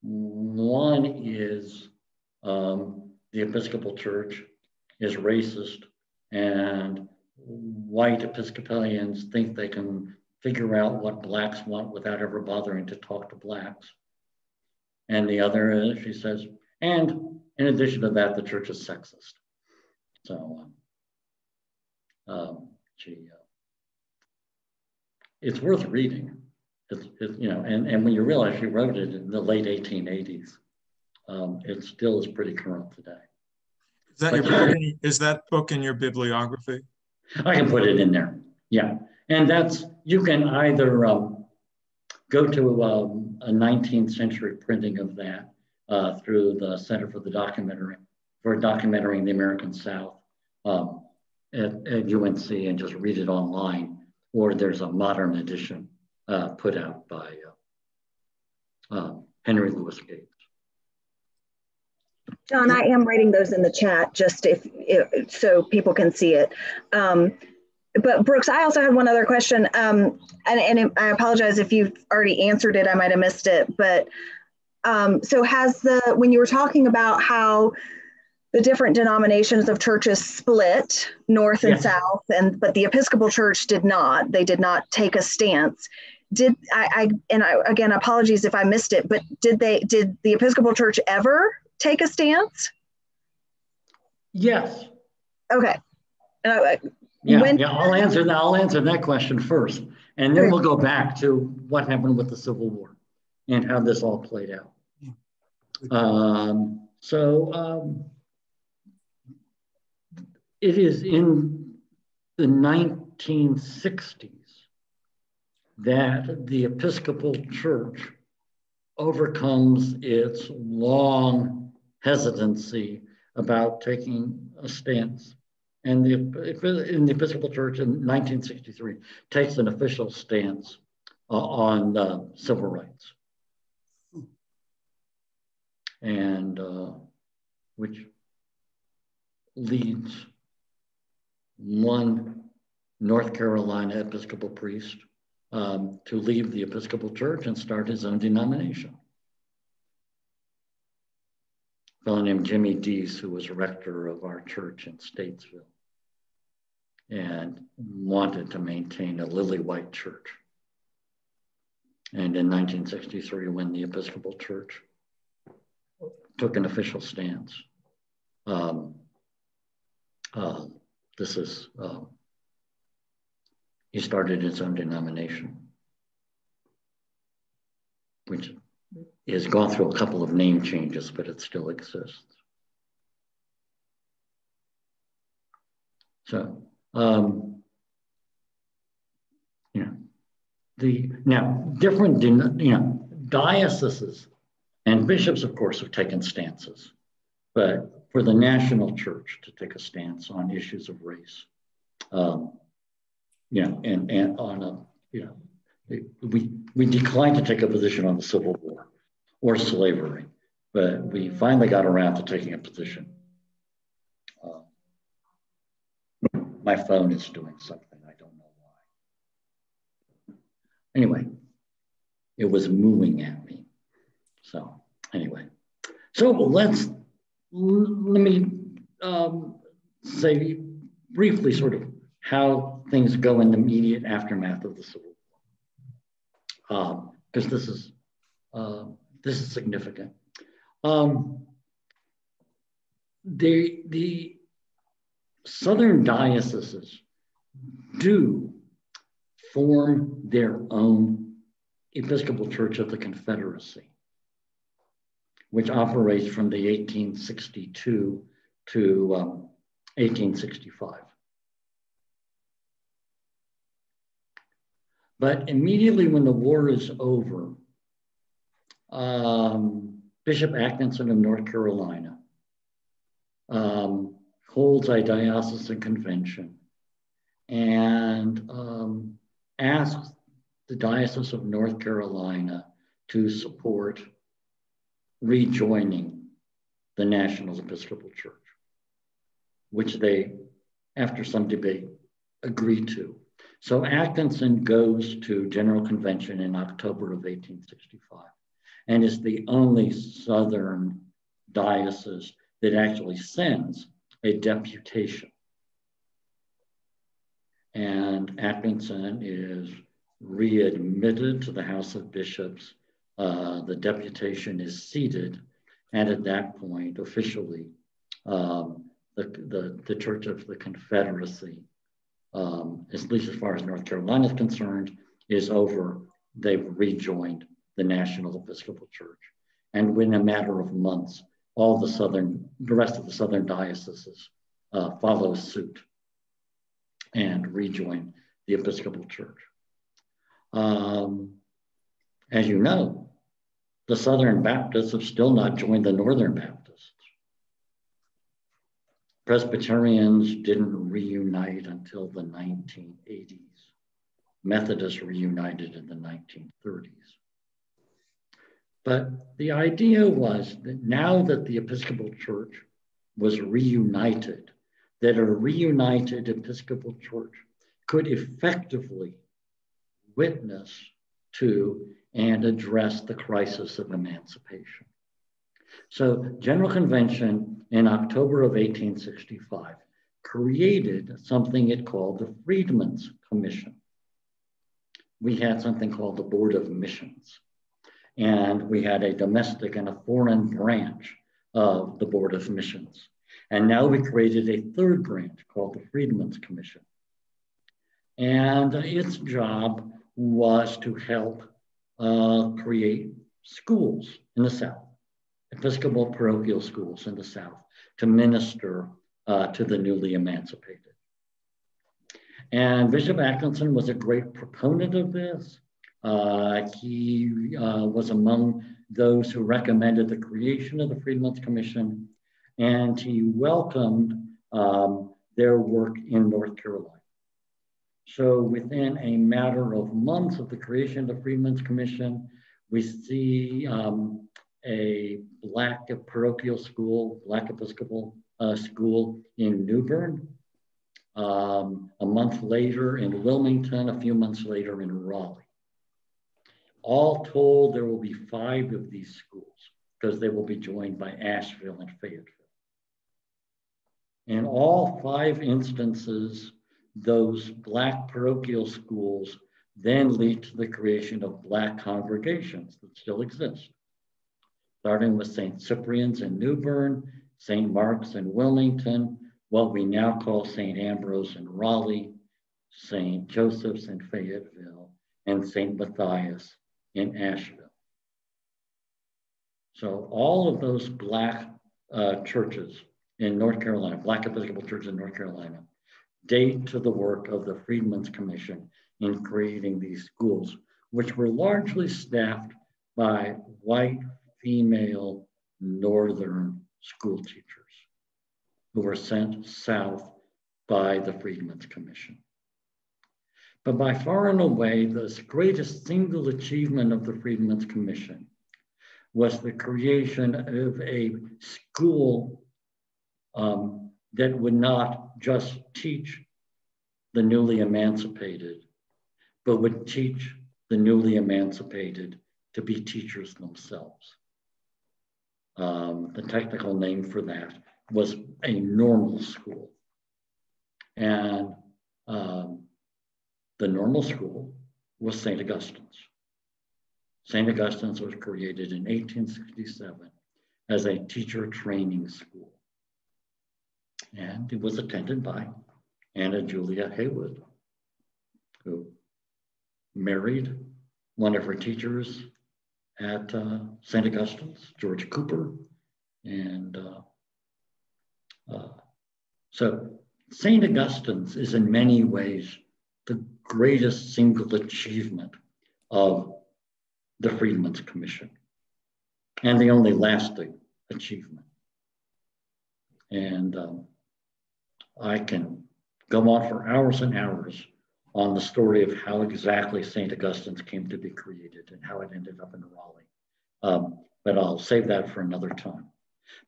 B: One is the Episcopal Church is racist, and white Episcopalians think they can figure out what Blacks want without ever bothering to talk to Blacks. And the other is, she says, and in addition to that, the church is sexist. So it's worth reading. And when you realize she wrote it in the late 1880s, it still is pretty current today.
C: Is that book in your bibliography?
B: I can put it in there, yeah. And you can either go to a 19th century printing of that through the Center for Documenting the American South at UNC, and just read it online, or there's a modern edition put out by Henry Louis Gates.
F: John, I am writing those in the chat just so people can see it. But Brooks, I also had one other question, and I apologize if you've already answered it, I might have missed it. But so when you were talking about how the different denominations of churches split north and
B: Yes.
F: south, but the Episcopal Church did not. They did not take a stance. Again, apologies if I missed it, but did the Episcopal Church ever take a stance?
B: Yes.
F: Okay.
B: I'll answer that question first, and then
F: Okay.
B: we'll go back to what happened with the Civil War and how this all played out. It is in the 1960s that the Episcopal Church overcomes its long hesitancy about taking a stance. And in the Episcopal Church in 1963 takes an official stance on civil rights. And which leads one North Carolina Episcopal priest to leave the Episcopal Church and start his own denomination. A fellow named Jimmy Deese, who was rector of our church in Statesville and wanted to maintain a lily white church. And in 1963, when the Episcopal Church took an official stance, he started his own denomination, which has gone through a couple of name changes, but it still exists. So, dioceses and bishops, of course, have taken stances, but for the national church to take a stance on issues of race, we declined to take a position on the Civil War or slavery, but we finally got around to taking a position. My phone is doing something, I don't know why. Anyway, it was mooing at me. So anyway, let me say briefly sort of how things go in the immediate aftermath of the Civil War, because this is significant. The Southern dioceses do form their own Episcopal Church of the Confederacy, which operates from the 1862 to 1865. But immediately when the war is over, Bishop Atkinson of North Carolina holds a diocesan convention and asks the Diocese of North Carolina to support rejoining the National Episcopal Church, which they, after some debate, agreed to. So Atkinson goes to General Convention in October of 1865 and is the only Southern diocese that actually sends a deputation. And Atkinson is readmitted to the House of Bishops. The deputation is seated, and at that point, officially, the Church of the Confederacy, at least as far as North Carolina is concerned, is over. They've rejoined the National Episcopal Church. And within a matter of months, the rest of the Southern dioceses follow suit and rejoin the Episcopal Church. As you know, the Southern Baptists have still not joined the Northern Baptists. Presbyterians didn't reunite until the 1980s. Methodists reunited in the 1930s. But the idea was that now that the Episcopal Church was reunited, that a reunited Episcopal Church could effectively witness to and address the crisis of emancipation. So General Convention in October of 1865 created something it called the Freedmen's Commission. We had something called the Board of Missions, and we had a domestic and a foreign branch of the Board of Missions. And now we created a third branch called the Freedmen's Commission. And its job was to help create schools in the South, Episcopal parochial schools in the South, to minister to the newly emancipated. And Bishop Atkinson was a great proponent of this. He was among those who recommended the creation of the Freedmen's Commission, and he welcomed their work in North Carolina. So within a matter of months of the creation of the Freedmen's Commission, we see a Black parochial school, Black Episcopal school in New Bern. A month later in Wilmington, a few months later in Raleigh. All told, there will be 5 of these schools because they will be joined by Asheville and Fayetteville. In all 5 instances, those Black parochial schools then lead to the creation of Black congregations that still exist, starting with St. Cyprian's in New Bern, St. Mark's in Wilmington, what we now call St. Ambrose in Raleigh, St. Joseph's in Fayetteville, and St. Matthias in Asheville. So all of those Black churches in North Carolina, Black Episcopal churches in North Carolina, date to the work of the Freedmen's Commission in creating these schools, which were largely staffed by white, female, Northern school teachers who were sent south by the Freedmen's Commission. But by far and away, the greatest single achievement of the Freedmen's Commission was the creation of a school that would not just teach the newly emancipated, but would teach the newly emancipated to be teachers themselves. The technical name for that was a normal school. And the normal school was St. Augustine's. St. Augustine's was created in 1867 as a teacher training school. And it was attended by Anna Julia Haywood, who married one of her teachers at St. Augustine's, George Cooper. And so St. Augustine's is in many ways the greatest single achievement of the Freedmen's Commission and the only lasting achievement. And I can go on for hours and hours on the story of how exactly St. Augustine's came to be created and how it ended up in Raleigh. But I'll save that for another time.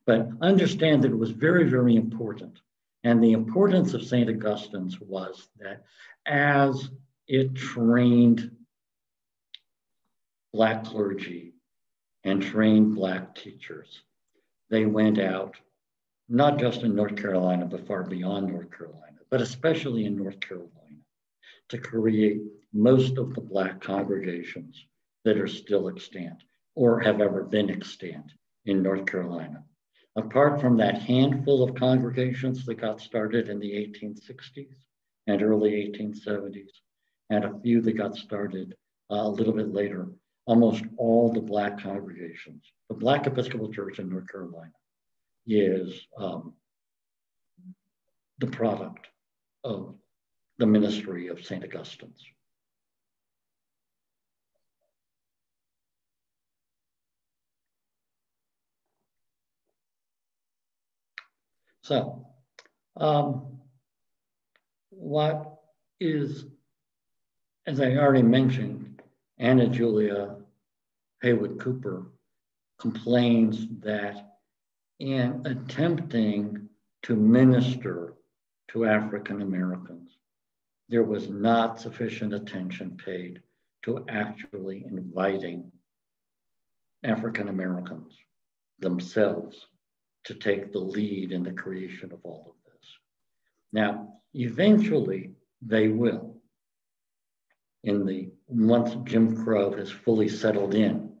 B: But understand that it was very, very important. And the importance of St. Augustine's was that as it trained Black clergy and trained Black teachers, they went out, not just in North Carolina, but far beyond North Carolina, but especially in North Carolina, to create most of the Black congregations that are still extant or have ever been extant in North Carolina. Apart from that handful of congregations that got started in the 1860s and early 1870s, and a few that got started a little bit later, almost all the Black congregations, the Black Episcopal Church in North Carolina is the product of the ministry of St. Augustine's. So, what is, as I already mentioned, Anna Julia Haywood Cooper complains that in attempting to minister to African Americans, there was not sufficient attention paid to actually inviting African Americans themselves to take the lead in the creation of all of this. Now, eventually they will. Once Jim Crow has fully settled in,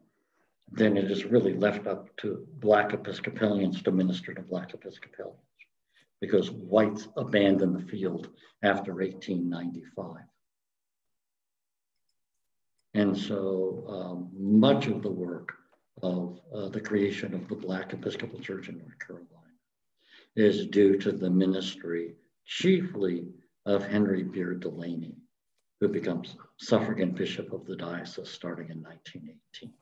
B: then it is really left up to Black Episcopalians to minister to Black Episcopalians, because whites abandoned the field after 1895. And so much of the work of the creation of the Black Episcopal Church in North Carolina is due to the ministry chiefly of Henry Beard Delaney, who becomes suffragan bishop of the diocese starting in 1918.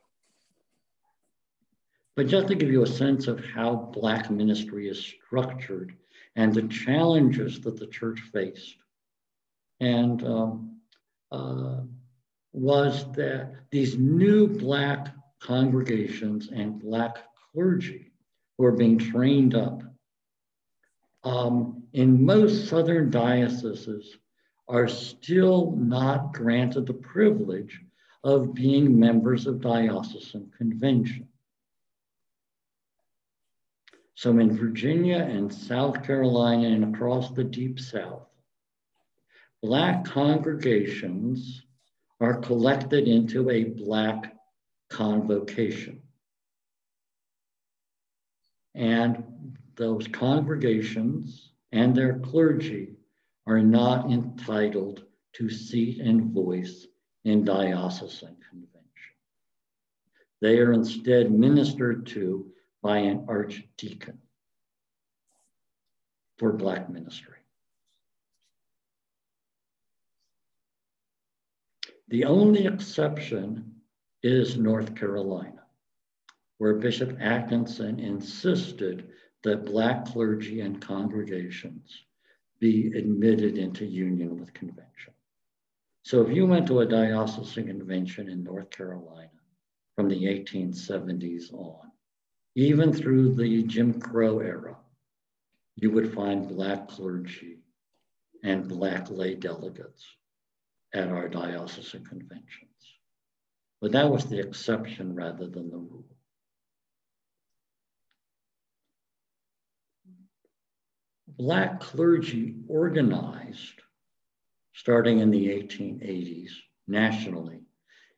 B: But just to give you a sense of how Black ministry is structured and the challenges that the church faced, and was that these new Black congregations and Black clergy who are being trained up in most Southern dioceses are still not granted the privilege of being members of diocesan convention. So in Virginia and South Carolina and across the Deep South, Black congregations are collected into a Black convocation. And those congregations and their clergy are not entitled to seat and voice in diocesan convention. They are instead ministered to by an archdeacon for Black ministry. The only exception is North Carolina, where Bishop Atkinson insisted that Black clergy and congregations be admitted into union with convention. So if you went to a diocesan convention in North Carolina from the 1870s on, even through the Jim Crow era, you would find Black clergy and Black lay delegates at our diocesan conventions. But that was the exception rather than the rule. Black clergy organized, starting in the 1880s nationally,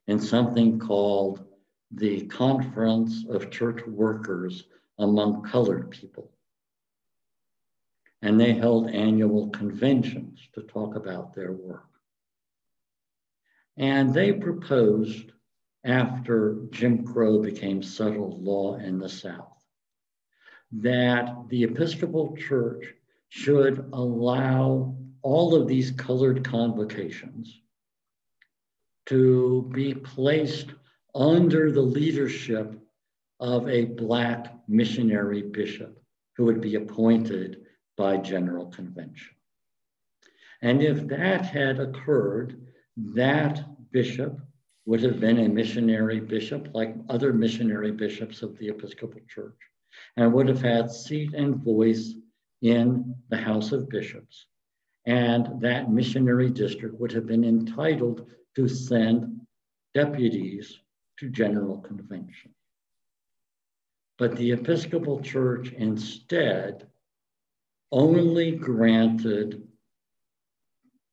B: in something called the Conference of Church Workers Among Colored People. And they held annual conventions to talk about their work. And they proposed, after Jim Crow became settled law in the South, that the Episcopal Church should allow all of these colored convocations to be placed under the leadership of a Black missionary bishop who would be appointed by General Convention. And if that had occurred, that bishop would have been a missionary bishop like other missionary bishops of the Episcopal Church, and would have had seat and voice in the House of Bishops. And that missionary district would have been entitled to send deputies to General Convention. But the Episcopal Church instead only granted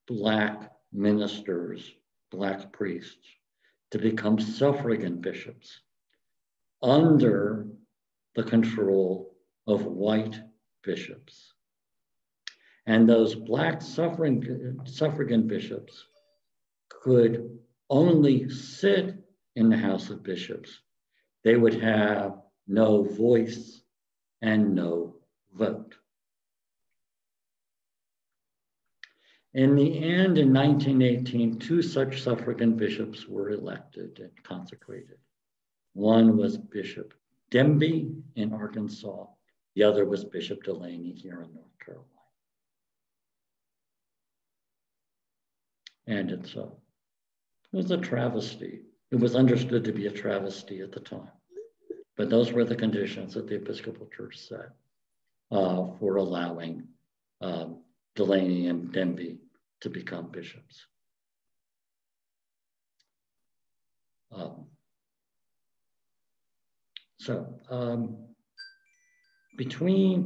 B: Black ministers, Black priests, to become suffragan bishops under the control of white bishops. And those Black suffragan bishops could only sit in the House of Bishops. They would have no voice and no vote. In the end, in 1918, two such suffragan bishops were elected and consecrated. One was Bishop Demby in Arkansas. The other was Bishop Delaney here in North Carolina. And it was a travesty. It was understood to be a travesty at the time. But those were the conditions that the Episcopal Church set for allowing Delaney and Demby to become bishops.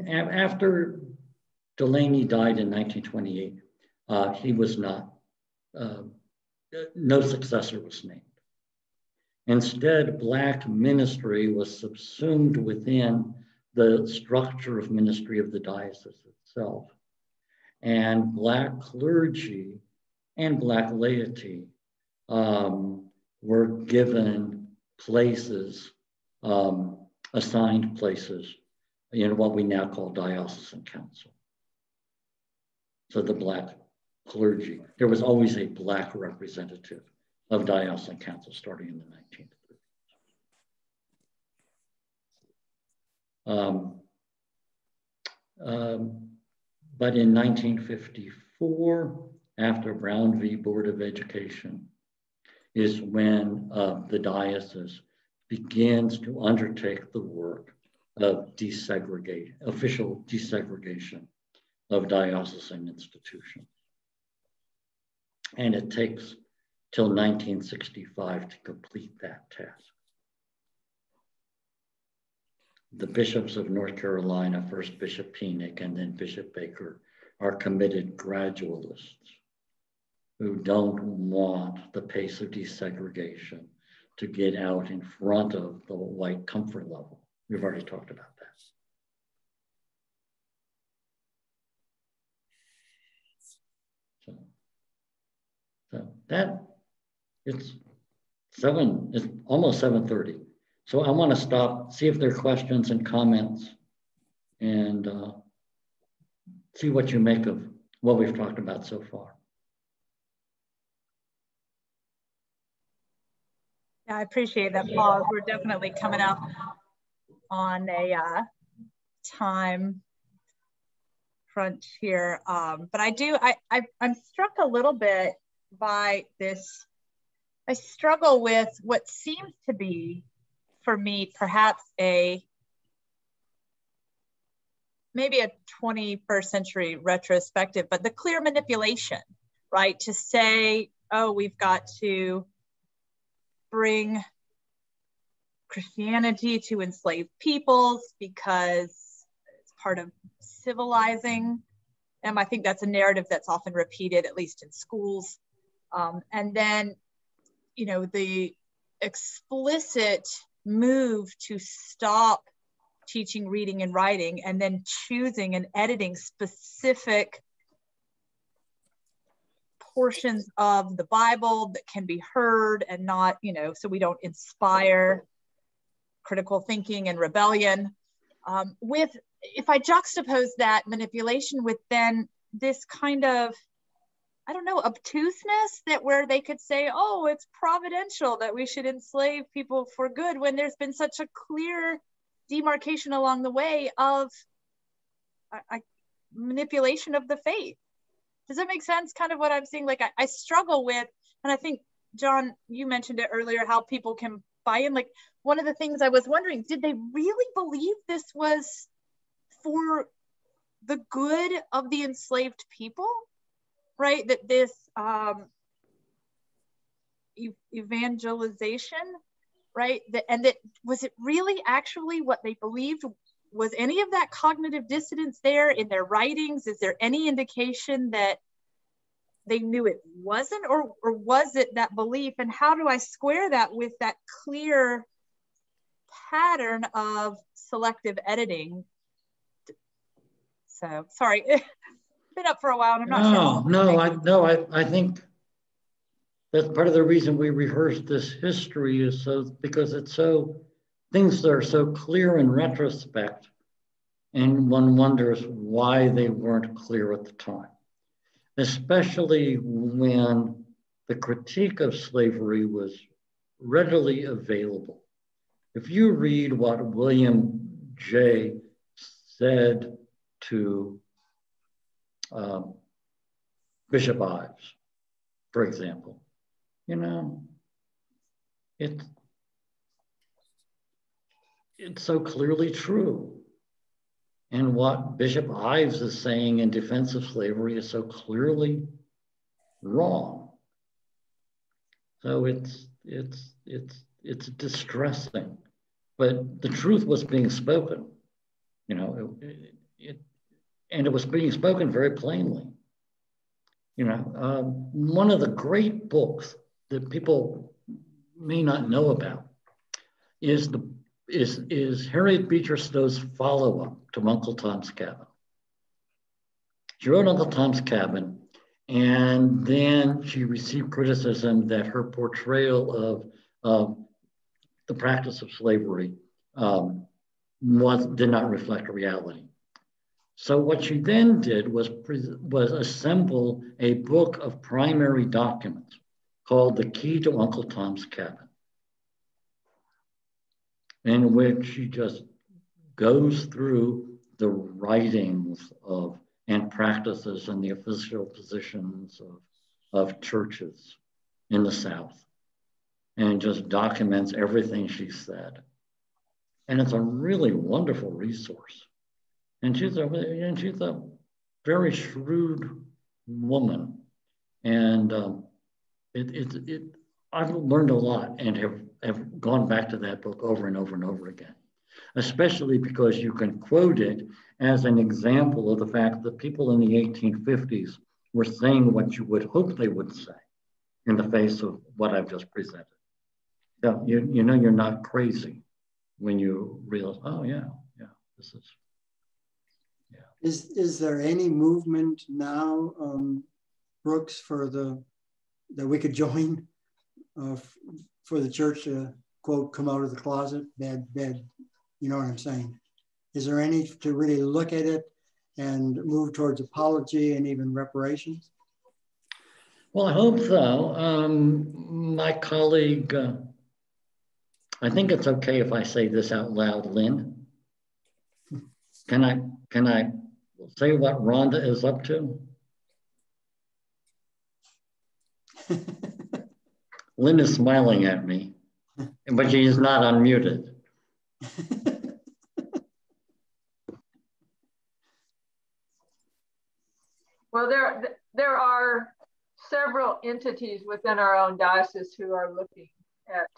B: after Delaney died in 1928, he was not, no successor was named. Instead, Black ministry was subsumed within the structure of ministry of the diocese itself. And Black clergy and Black laity were given places, assigned places in what we now call diocesan council. So the Black clergy, there was always a Black representative of diocesan council starting in the 1930s. But in 1954, after Brown v. Board of Education, is when the diocese begins to undertake the work of official desegregation of diocesan institutions. And it takes till 1965 to complete that task. The bishops of North Carolina, first Bishop Penick and then Bishop Baker, are committed gradualists who don't want the pace of desegregation to get out in front of the white comfort level. We've already talked about that. So that, it's almost 7:30. So I want to stop, see if there are questions and comments, and see what you make of what we've talked about so far.
G: Yeah, I appreciate that, Paul. We're definitely coming up on a time crunch here. But I'm struck a little bit by this. I struggle with what seems to be, for me, perhaps maybe a 21st century retrospective, but the clear manipulation, right? To say, oh, we've got to bring Christianity to enslaved peoples because it's part of civilizing them. I think that's a narrative that's often repeated, at least in schools. And then, you know, the explicit move to stop teaching reading and writing and then choosing and editing specific portions of the Bible that can be heard and not, you know, so we don't inspire critical thinking and rebellion. If I juxtapose that manipulation with then this kind of, I don't know, obtuseness that where they could say, oh, it's providential that we should enslave people for good, when there's been such a clear demarcation along the way of manipulation of the faith. Does that make sense? Kind of what I'm seeing, like I struggle with, and I think, John, you mentioned it earlier, how people can buy in. Like, one of the things I was wondering, did they really believe this was for the good of the enslaved people? Right, that this evangelization, right, and that was it really actually what they believed? Was any of that cognitive dissonance there in their writings? Is there any indication that they knew it wasn't, or was it that belief? And how do I square that with that clear pattern of selective editing? So sorry. Been up for a while and I'm not sure.
B: I think that's part of the reason we rehearse this history is because things are so clear in retrospect, and one wonders why they weren't clear at the time, especially when the critique of slavery was readily available. If you read what William J. said to Bishop Ives, for example, you know, it's so clearly true. And what Bishop Ives is saying in defense of slavery is so clearly wrong. So it's distressing, but the truth was being spoken. You know, and it was being spoken very plainly. You know, one of the great books that people may not know about is Harriet Beecher Stowe's follow-up to Uncle Tom's Cabin. She wrote Uncle Tom's Cabin, and then she received criticism that her portrayal of the practice of slavery did not reflect reality. So what she then did was assemble a book of primary documents called The Key to Uncle Tom's Cabin, in which she just goes through the writings and practices and the official positions of churches in the South, and just documents everything she said. And it's a really wonderful resource. And she's a very shrewd woman. And I've learned a lot and have gone back to that book over and over and over again, especially because you can quote it as an example of the fact that people in the 1850s were saying what you would hope they would say in the face of what I've just presented. So you know you're not crazy when you realize, oh yeah, this is.
A: Is there any movement now, Brooks, that we could join for the church to, quote, come out of the closet, bad, you know what I'm saying? Is there any to really look at it and move towards apology and even reparations?
B: Well, I hope so. My colleague, I think it's okay if I say this out loud, Lynn. Can I say what Rhonda is up to? Lynn is smiling at me, but she is not unmuted.
D: Well, there are several entities within our own diocese who are looking at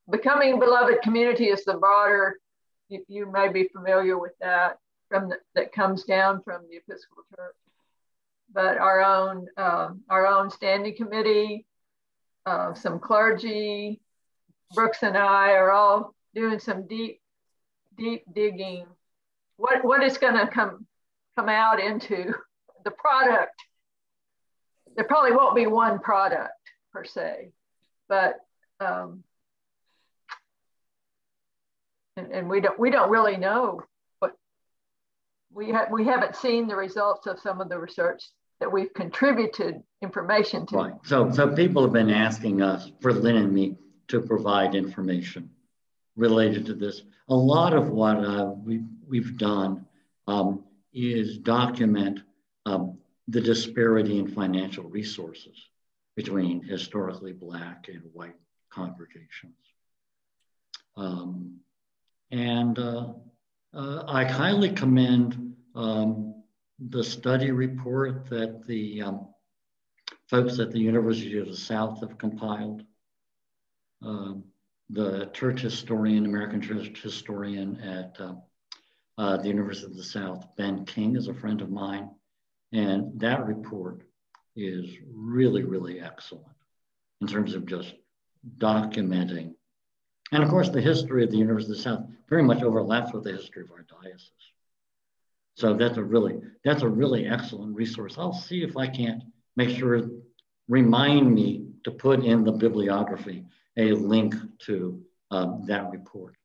D: becoming a beloved community is the broader. You may be familiar with that that comes down from the Episcopal Church, but our own standing committee, some clergy, Brooks and I are all doing some deep digging. What is going to come out into the product? There probably won't be one product per se, but and we don't really know. But we haven't seen the results of some of the research that we've contributed information to.
B: Right. So people have been asking us, for Lynn and me, to provide information related to this. A lot of what we've done is document the disparity in financial resources between historically Black and white congregations. I highly commend the study report that the folks at the University of the South have compiled. The church historian, American church historian at the University of the South, Ben King, is a friend of mine. And that report is really, really excellent in terms of just documenting. And of course, the history of the University of the South very much overlaps with the history of our diocese. So that's a really excellent resource. I'll see if I can't remind me to put in the bibliography a link to that report.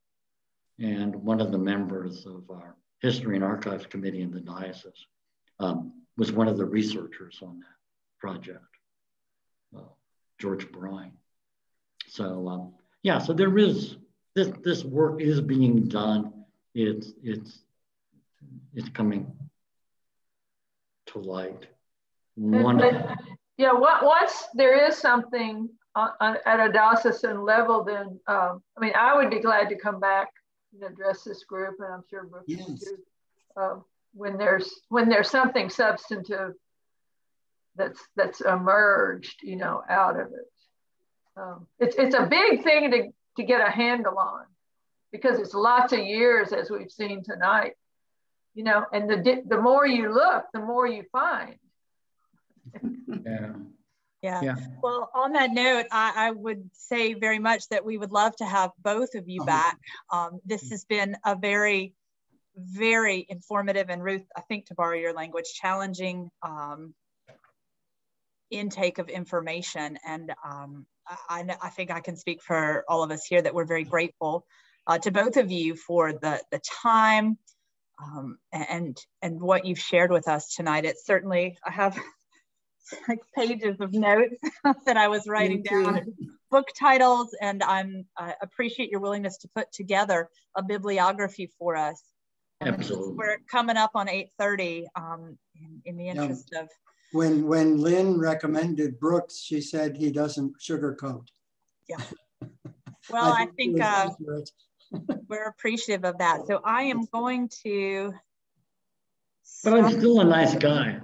B: And one of the members of our History and Archives Committee in the diocese was one of the researchers on that project, George Brine. So yeah, so there is, this work is being done. It's coming to light.
D: Yeah, once there is something at a diocesan level, then I mean, I would be glad to come back and address this group, and I'm sure Brooke would too. When there's something substantive that's emerged, you know, out of it. It's a big thing to get a handle on, because it's lots of years, as we've seen tonight, you know, and the more you look, the more you find.
G: Yeah. Well, on that note, I would say very much that we would love to have both of you back. This has been a very, very informative, and Ruth, I think to borrow your language, challenging intake of information. And I think I can speak for all of us here that we're very grateful to both of you for the time and what you've shared with us tonight. It's certainly, I have 6 pages of notes that I was writing down, and book titles, and I appreciate your willingness to put together a bibliography for us.
B: Absolutely.
G: We're coming up on 8:30 in the interest of...
A: When Lynn recommended Brooks, she said he doesn't sugarcoat.
G: Yeah. Well, I think we're appreciative of that. So I am going to...
B: But I'm still a nice guy.